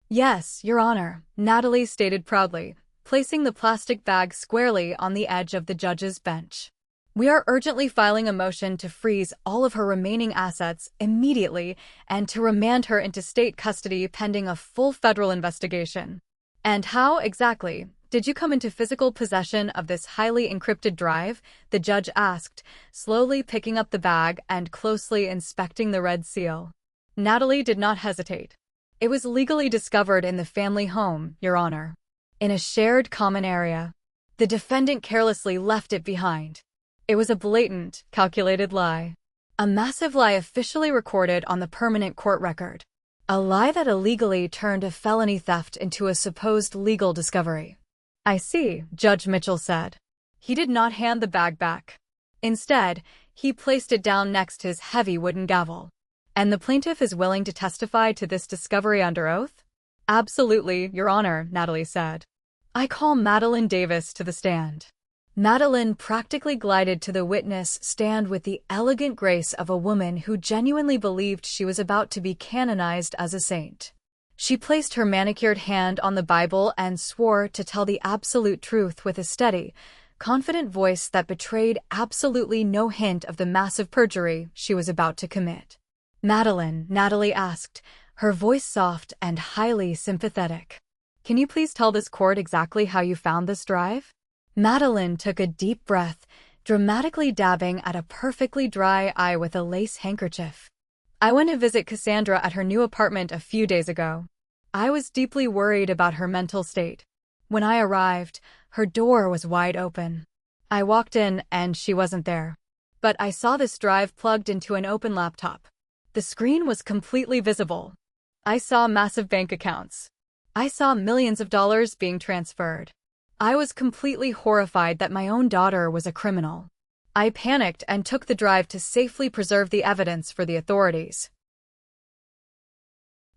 "Yes, Your Honor," Natalie stated proudly, placing the plastic bag squarely on the edge of the judge's bench. "We are urgently filing a motion to freeze all of her remaining assets immediately and to remand her into state custody pending a full federal investigation." "And how, exactly, did you come into physical possession of this highly encrypted drive?" the judge asked, slowly picking up the bag and closely inspecting the red seal. Natalie did not hesitate. "It was legally discovered in the family home, Your Honor. In a shared common area. The defendant carelessly left it behind. It was a blatant, calculated lie. A massive lie officially recorded on the permanent court record. A lie that illegally turned a felony theft into a supposed legal discovery." "I see," Judge Mitchell said. He did not hand the bag back. Instead, he placed it down next to his heavy wooden gavel. "And the plaintiff is willing to testify to this discovery under oath?" "Absolutely, Your Honor," Natalie said. "I call Madeline Davis to the stand." Madeline practically glided to the witness stand with the elegant grace of a woman who genuinely believed she was about to be canonized as a saint. She placed her manicured hand on the Bible and swore to tell the absolute truth with a steady, confident voice that betrayed absolutely no hint of the massive perjury she was about to commit. "Madeline," Natalie asked, her voice soft and highly sympathetic, "can you please tell this court exactly how you found this drive?" Madeline took a deep breath, dramatically dabbing at a perfectly dry eye with a lace handkerchief. I went to visit Cassandra at her new apartment a few days ago. I was deeply worried about her mental state. When I arrived, her door was wide open. I walked in and she wasn't there. But I saw this drive plugged into an open laptop. The screen was completely visible. I saw massive bank accounts. I saw millions of dollars being transferred. I was completely horrified that my own daughter was a criminal. I panicked and took the drive to safely preserve the evidence for the authorities.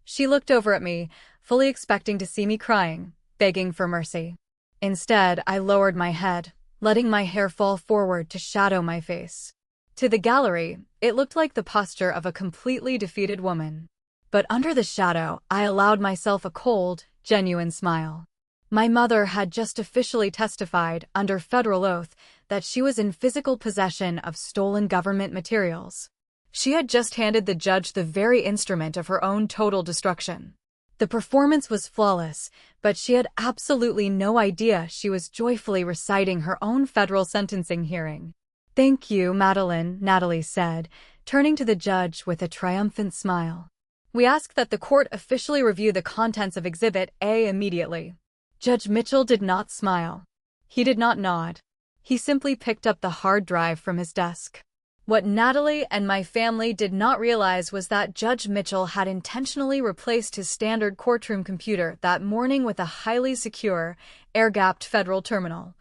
She looked over at me, fully expecting to see me crying, begging for mercy. Instead, I lowered my head, letting my hair fall forward to shadow my face. To the gallery, it looked like the posture of a completely defeated woman. But under the shadow, I allowed myself a cold, genuine smile. My mother had just officially testified, under federal oath, that she was in physical possession of stolen government materials. She had just handed the judge the very instrument of her own total destruction. The performance was flawless, but she had absolutely no idea she was joyfully reciting her own federal sentencing hearing. "Thank you, Madeline," Natalie said, turning to the judge with a triumphant smile. "We ask that the court officially review the contents of Exhibit A immediately." Judge Mitchell did not smile. He did not nod. He simply picked up the hard drive from his desk. What Natalie and my family did not realize was that Judge Mitchell had intentionally replaced his standard courtroom computer that morning with a highly secure, air-gapped federal terminal,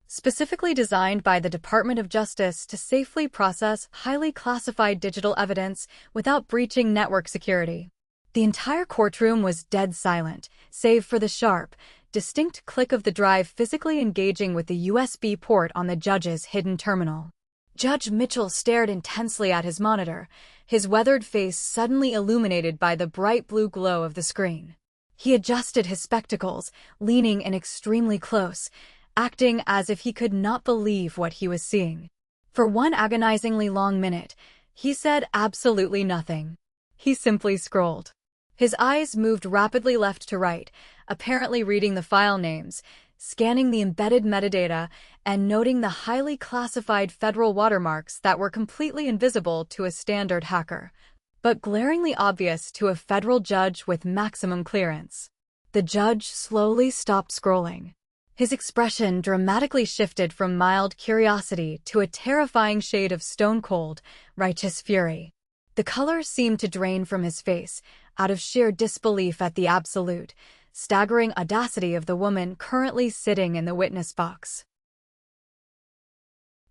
specifically designed by the Department of Justice to safely process highly classified digital evidence without breaching network security. The entire courtroom was dead silent, save for the sharp, distinct click of the drive physically engaging with the USB port on the judge's hidden terminal. Judge Mitchell stared intensely at his monitor, his weathered face suddenly illuminated by the bright blue glow of the screen. He adjusted his spectacles, leaning in extremely close, acting as if he could not believe what he was seeing. For one agonizingly long minute, he said absolutely nothing. He simply scrolled. His eyes moved rapidly left to right, apparently reading the file names, scanning the embedded metadata, and noting the highly classified federal watermarks that were completely invisible to a standard hacker, but glaringly obvious to a federal judge with maximum clearance. The judge slowly stopped scrolling. His expression dramatically shifted from mild curiosity to a terrifying shade of stone-cold, righteous fury. The color seemed to drain from his face, out of sheer disbelief at the absolute, staggering audacity of the woman currently sitting in the witness box.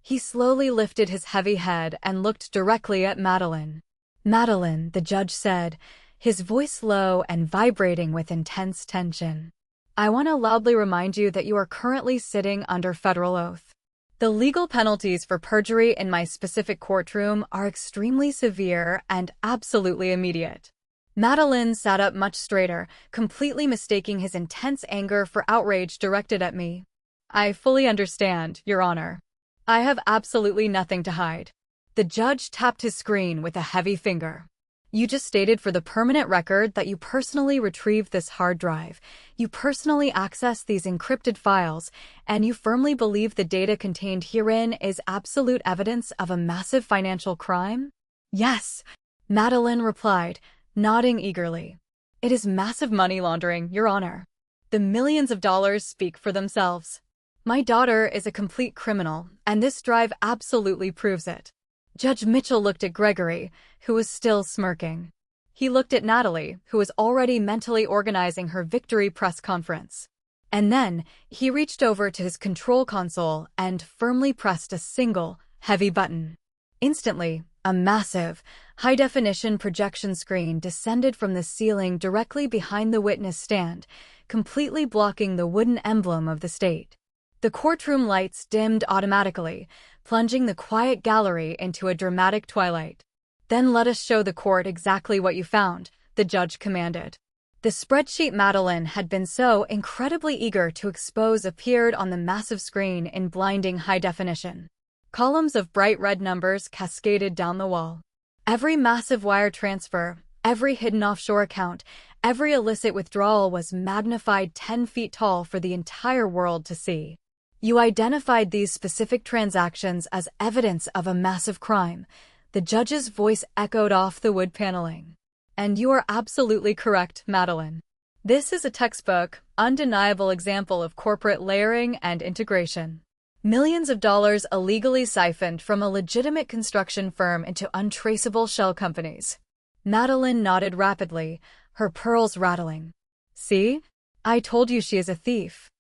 He slowly lifted his heavy head and looked directly at Madeline. "Madeline," the judge said, his voice low and vibrating with intense tension. "I want to loudly remind you that you are currently sitting under federal oath. The legal penalties for perjury in my specific courtroom are extremely severe and absolutely immediate." Madeline sat up much straighter, completely mistaking his intense anger for outrage directed at me. "I fully understand, Your Honor. I have absolutely nothing to hide." The judge tapped his screen with a heavy finger. "You just stated for the permanent record that you personally retrieved this hard drive, you personally accessed these encrypted files, and you firmly believe the data contained herein is absolute evidence of a massive financial crime?" "Yes," Madeline replied, nodding eagerly. "It is massive money laundering, Your Honor. The millions of dollars speak for themselves. My daughter is a complete criminal, and this drive absolutely proves it." Judge Mitchell looked at Gregory, who was still smirking. He looked at Natalie, who was already mentally organizing her victory press conference. And then, he reached over to his control console and firmly pressed a single, heavy button. Instantly, a massive, high-definition projection screen descended from the ceiling directly behind the witness stand, completely blocking the wooden emblem of the state. The courtroom lights dimmed automatically, plunging the quiet gallery into a dramatic twilight. "Then let us show the court exactly what you found," the judge commanded. The spreadsheet Madeline had been so incredibly eager to expose appeared on the massive screen in blinding high definition. Columns of bright red numbers cascaded down the wall. Every massive wire transfer, every hidden offshore account, every illicit withdrawal was magnified 10 feet tall for the entire world to see. You identified these specific transactions as evidence of a massive crime. The judge's voice echoed off the wood paneling. And you are absolutely correct, Madeline. This is a textbook, undeniable example of corporate layering and integration. Millions of dollars illegally siphoned from a legitimate construction firm into untraceable shell companies. Madeline nodded rapidly, her pearls rattling. See? I told you she is a thief.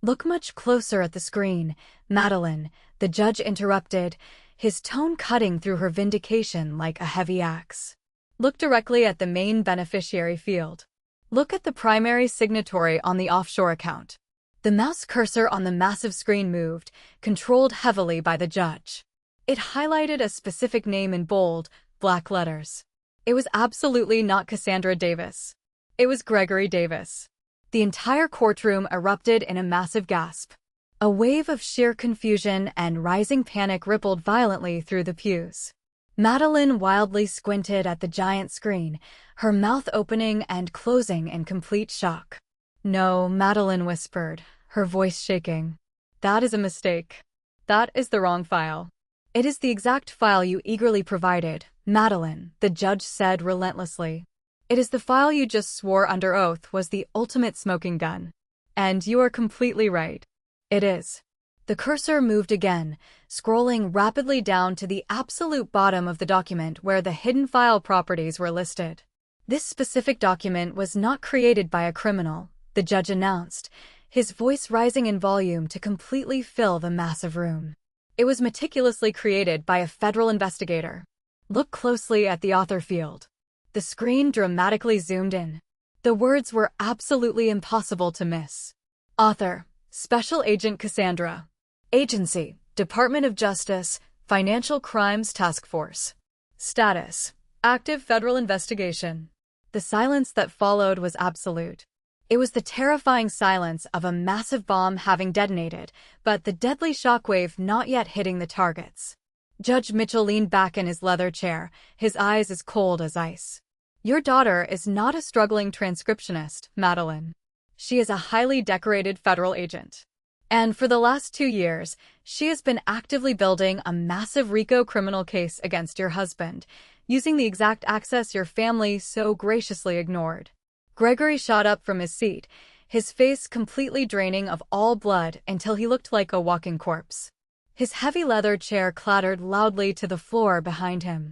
Look much closer at the screen, Madeline, the judge interrupted, his tone cutting through her vindication like a heavy axe. Look directly at the main beneficiary field. Look at the primary signatory on the offshore account. The mouse cursor on the massive screen moved, controlled heavily by the judge. It highlighted a specific name in bold, black letters. It was absolutely not Cassandra Davis. It was Gregory Davis. The entire courtroom erupted in a massive gasp. A wave of sheer confusion and rising panic rippled violently through the pews. Madeline wildly squinted at the giant screen, her mouth opening and closing in complete shock. No, Madeline whispered, her voice shaking. That is a mistake. That is the wrong file. It is the exact file you eagerly provided, Madeline, the judge said relentlessly. It is the file you just swore under oath was the ultimate smoking gun. And you are completely right. It is. The cursor moved again, scrolling rapidly down to the absolute bottom of the document where the hidden file properties were listed. This specific document was not created by a criminal, the judge announced, his voice rising in volume to completely fill the massive room. It was meticulously created by a federal investigator. Look closely at the author field. The screen dramatically zoomed in. The words were absolutely impossible to miss. Author, Special Agent Cassandra. Agency, Department of Justice, Financial Crimes Task Force. Status, active federal investigation. The silence that followed was absolute. It was the terrifying silence of a massive bomb having detonated, but the deadly shockwave not yet hitting the targets. Judge Mitchell leaned back in his leather chair, his eyes as cold as ice. Your daughter is not a struggling transcriptionist, Madeline. She is a highly decorated federal agent. And for the last 2 years, she has been actively building a massive RICO criminal case against your husband, using the exact access your family so graciously ignored. Gregory shot up from his seat, his face completely draining of all blood until he looked like a walking corpse. His heavy leather chair clattered loudly to the floor behind him.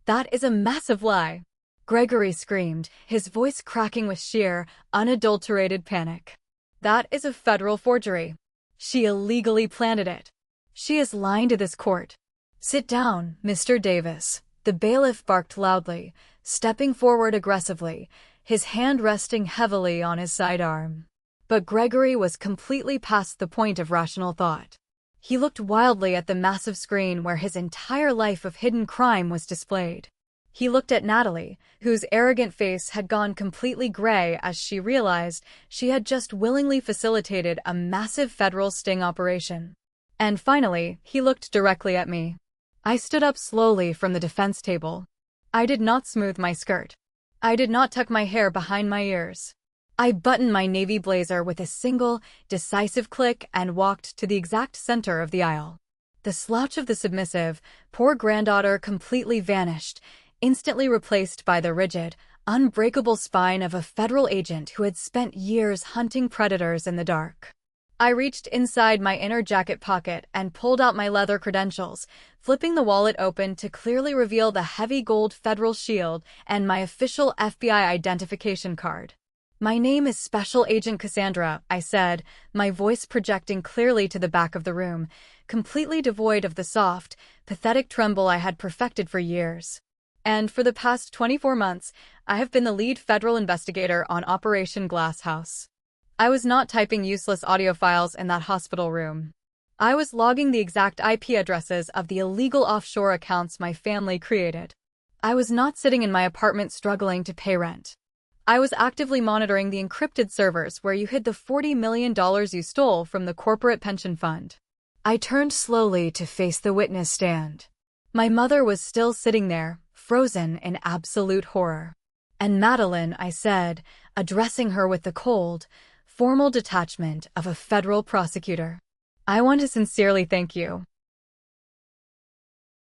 That is a massive lie, Gregory screamed, his voice cracking with sheer, unadulterated panic. That is a federal forgery. She illegally planted it. She is lying to this court. Sit down, Mr. Davis, the bailiff barked loudly, stepping forward aggressively, his hand resting heavily on his sidearm. But Gregory was completely past the point of rational thought. He looked wildly at the massive screen where his entire life of hidden crime was displayed. He looked at Natalie, whose arrogant face had gone completely gray as she realized she had just willingly facilitated a massive federal sting operation. And finally, he looked directly at me. I stood up slowly from the defense table. I did not smooth my skirt. I did not tuck my hair behind my ears. I buttoned my navy blazer with a single, decisive click and walked to the exact center of the aisle. The slouch of the submissive, poor granddaughter completely vanished, instantly replaced by the rigid, unbreakable spine of a federal agent who had spent years hunting predators in the dark. I reached inside my inner jacket pocket and pulled out my leather credentials, flipping the wallet open to clearly reveal the heavy gold federal shield and my official FBI identification card. My name is Special Agent Cassandra, I said, my voice projecting clearly to the back of the room, completely devoid of the soft, pathetic tremble I had perfected for years. And for the past 24 months, I have been the lead federal investigator on Operation Glass House. I was not typing useless audio files in that hospital room. I was logging the exact IP addresses of the illegal offshore accounts my family created. I was not sitting in my apartment struggling to pay rent. I was actively monitoring the encrypted servers where you hid the $40 million you stole from the corporate pension fund. I turned slowly to face the witness stand. My mother was still sitting there, frozen in absolute horror. And Madeline, I said, addressing her with the cold, Formal detachment of a federal prosecutor. I want to sincerely thank you.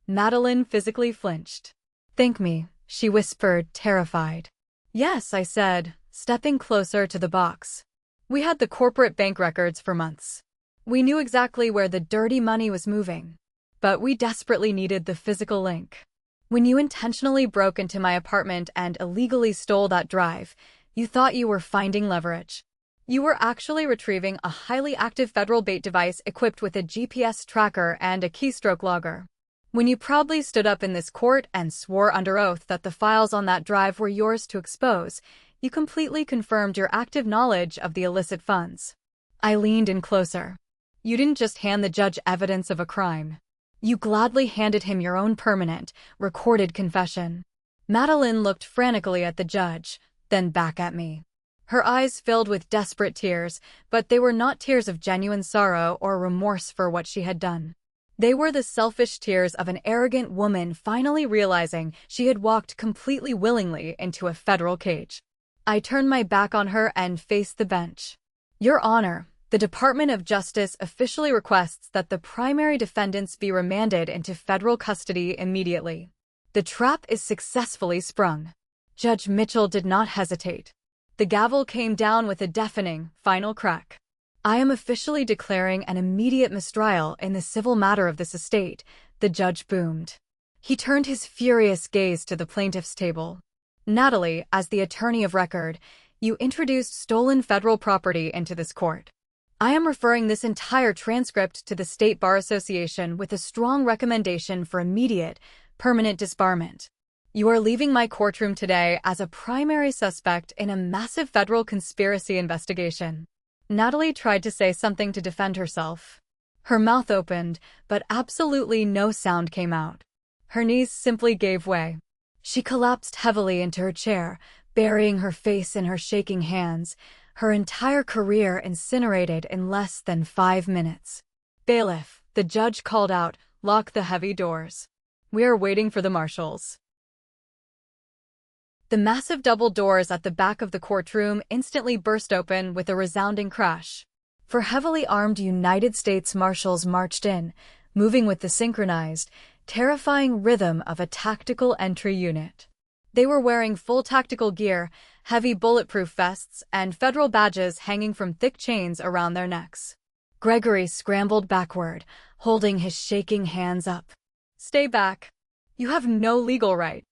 Madeline physically flinched. Thank me, she whispered, terrified. Yes, I said, stepping closer to the box. We had the corporate bank records for months. We knew exactly where the dirty money was moving. But we desperately needed the physical link. When you intentionally broke into my apartment and illegally stole that drive, you thought you were finding leverage. You were actually retrieving a highly active federal bait device equipped with a GPS tracker and a keystroke logger. When you proudly stood up in this court and swore under oath that the files on that drive were yours to expose, you completely confirmed your active knowledge of the illicit funds. I leaned in closer. You didn't just hand the judge evidence of a crime. You gladly handed him your own permanent, recorded confession. Madeline looked frantically at the judge, then back at me. Her eyes filled with desperate tears, but they were not tears of genuine sorrow or remorse for what she had done. They were the selfish tears of an arrogant woman finally realizing she had walked completely willingly into a federal cage. I turned my back on her and faced the bench. Your Honor, the Department of Justice officially requests that the primary defendants be remanded into federal custody immediately. The trap is successfully sprung. Judge Mitchell did not hesitate. The gavel came down with a deafening, final crack. I am officially declaring an immediate mistrial in the civil matter of this estate, the judge boomed. He turned his furious gaze to the plaintiff's table. Natalie, as the attorney of record, you introduced stolen federal property into this court. I am referring this entire transcript to the State Bar Association with a strong recommendation for immediate, permanent disbarment. You are leaving my courtroom today as a primary suspect in a massive federal conspiracy investigation. Natalie tried to say something to defend herself. Her mouth opened, but absolutely no sound came out. Her knees simply gave way. She collapsed heavily into her chair, burying her face in her shaking hands, her entire career incinerated in less than 5 minutes. Bailiff, the judge called out, lock the heavy doors. We are waiting for the marshals. The massive double doors at the back of the courtroom instantly burst open with a resounding crash. 4 heavily armed United States Marshals marched in, moving with the synchronized, terrifying rhythm of a tactical entry unit. They were wearing full tactical gear, heavy bulletproof vests, and federal badges hanging from thick chains around their necks. Gregory scrambled backward, holding his shaking hands up. Stay back. You have no legal right.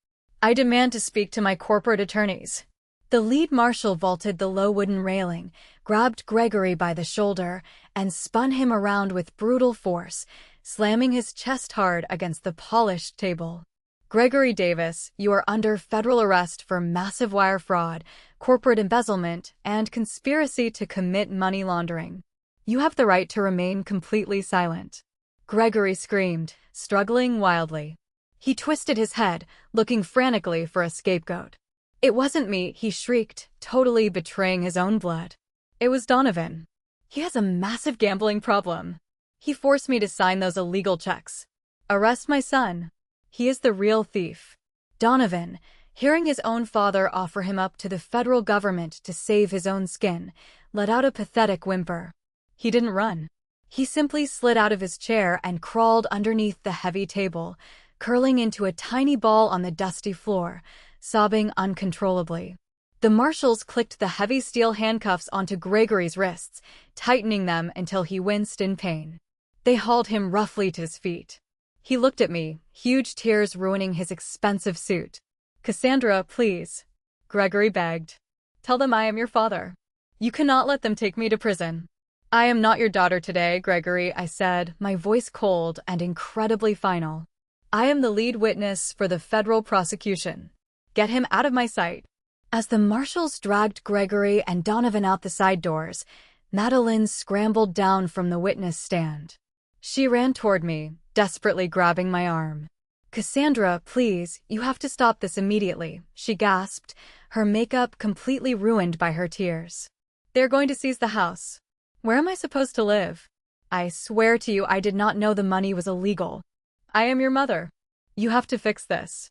I demand to speak to my corporate attorneys. The lead marshal vaulted the low wooden railing, grabbed Gregory by the shoulder, and spun him around with brutal force, slamming his chest hard against the polished table. Gregory Davis, you are under federal arrest for massive wire fraud, corporate embezzlement, and conspiracy to commit money laundering. You have the right to remain completely silent. Gregory screamed, struggling wildly. He twisted his head, looking frantically for a scapegoat. It wasn't me, he shrieked, totally betraying his own blood. It was Donovan. He has a massive gambling problem. He forced me to sign those illegal checks. Arrest my son. He is the real thief. Donovan, hearing his own father offer him up to the federal government to save his own skin, let out a pathetic whimper. He didn't run. He simply slid out of his chair and crawled underneath the heavy table, curling into a tiny ball on the dusty floor, sobbing uncontrollably. The marshals clicked the heavy steel handcuffs onto Gregory's wrists, tightening them until he winced in pain. They hauled him roughly to his feet. He looked at me, huge tears ruining his expensive suit. Cassandra, please. Gregory begged. Tell them I am your father. You cannot let them take me to prison. I am not your daughter today, Gregory, I said, my voice cold and incredibly final. I am the lead witness for the federal prosecution. Get him out of my sight. As the marshals dragged Gregory and Donovan out the side doors, Madeline scrambled down from the witness stand. She ran toward me, desperately grabbing my arm. Cassandra, please, you have to stop this immediately, she gasped, her makeup completely ruined by her tears. They're going to seize the house. Where am I supposed to live? I swear to you I did not know the money was illegal. I am your mother. You have to fix this.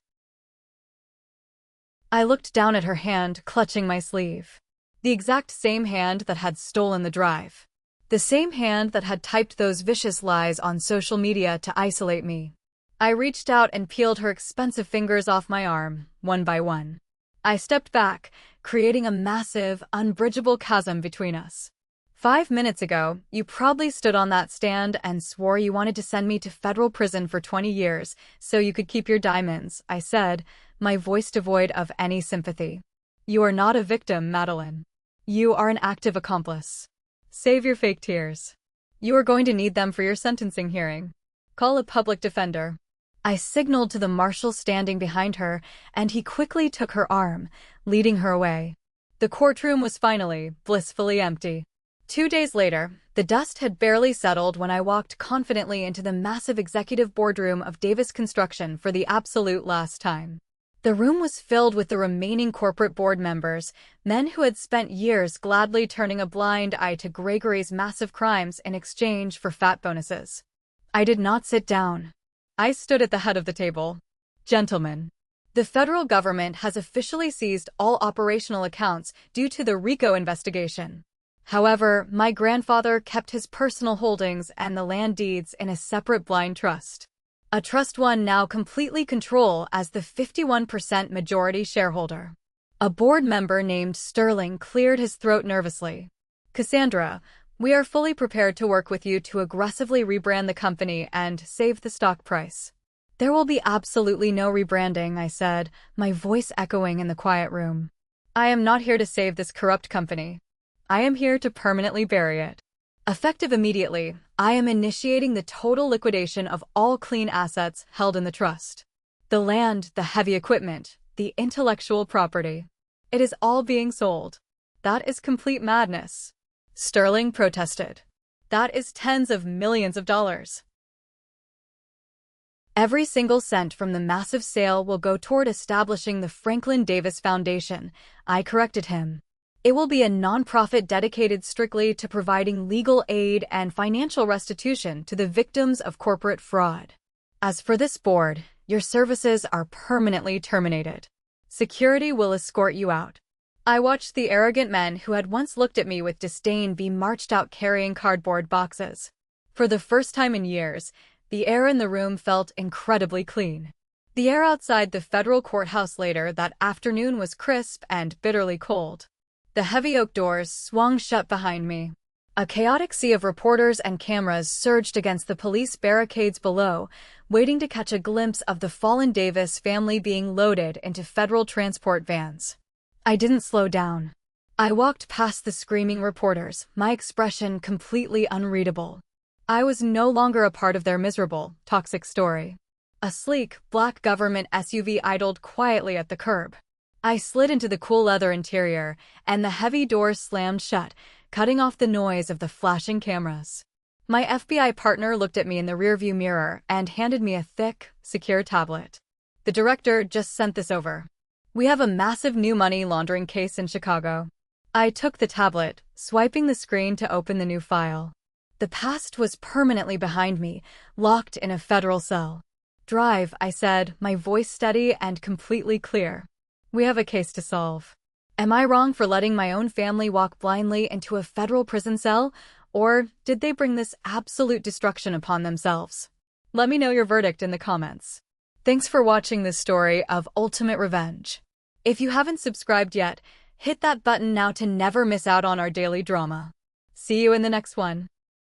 I looked down at her hand, clutching my sleeve. The exact same hand that had stolen the drive. The same hand that had typed those vicious lies on social media to isolate me. I reached out and peeled her expensive fingers off my arm, one by one. I stepped back, creating a massive, unbridgeable chasm between us. 5 minutes ago, you proudly stood on that stand and swore you wanted to send me to federal prison for 20 years so you could keep your diamonds, I said, my voice devoid of any sympathy. You are not a victim, Madeline. You are an active accomplice. Save your fake tears. You are going to need them for your sentencing hearing. Call a public defender. I signaled to the marshal standing behind her, and he quickly took her arm, leading her away. The courtroom was finally, blissfully empty. 2 days later, the dust had barely settled when I walked confidently into the massive executive boardroom of Davis Construction for the absolute last time. The room was filled with the remaining corporate board members, men who had spent years gladly turning a blind eye to Gregory's massive crimes in exchange for fat bonuses. I did not sit down. I stood at the head of the table. Gentlemen, the federal government has officially seized all operational accounts due to the RICO investigation. However, my grandfather kept his personal holdings and the land deeds in a separate blind trust. A trust one now completely control as the 51% majority shareholder. A board member named Sterling cleared his throat nervously. Cassandra, we are fully prepared to work with you to aggressively rebrand the company and save the stock price. There will be absolutely no rebranding, I said, my voice echoing in the quiet room. I am not here to save this corrupt company. I am here to permanently bury it. Effective immediately, I am initiating the total liquidation of all clean assets held in the trust. The land, the heavy equipment, the intellectual property. It is all being sold. That is complete madness. Sterling protested. That is tens of millions of dollars. Every single cent from the massive sale will go toward establishing the Franklin Davis Foundation, I corrected him. It will be a nonprofit dedicated strictly to providing legal aid and financial restitution to the victims of corporate fraud. As for this board, your services are permanently terminated. Security will escort you out. I watched the arrogant men who had once looked at me with disdain be marched out carrying cardboard boxes. For the first time in years, the air in the room felt incredibly clean. The air outside the federal courthouse later that afternoon was crisp and bitterly cold. The heavy oak doors swung shut behind me. A chaotic sea of reporters and cameras surged against the police barricades below, waiting to catch a glimpse of the fallen Davis family being loaded into federal transport vans. I didn't slow down. I walked past the screaming reporters, my expression completely unreadable. I was no longer a part of their miserable, toxic story. A sleek, black government SUV idled quietly at the curb. I slid into the cool leather interior, and the heavy doors slammed shut, cutting off the noise of the flashing cameras. My FBI partner looked at me in the rearview mirror and handed me a thick, secure tablet. The director just sent this over. We have a massive new money laundering case in Chicago. I took the tablet, swiping the screen to open the new file. The past was permanently behind me, locked in a federal cell. Drive, I said, my voice steady and completely clear. We have a case to solve. Am I wrong for letting my own family walk blindly into a federal prison cell, or did they bring this absolute destruction upon themselves? Let me know your verdict in the comments. Thanks for watching this story of ultimate revenge. If you haven't subscribed yet, hit that button now to never miss out on our daily drama. See you in the next one.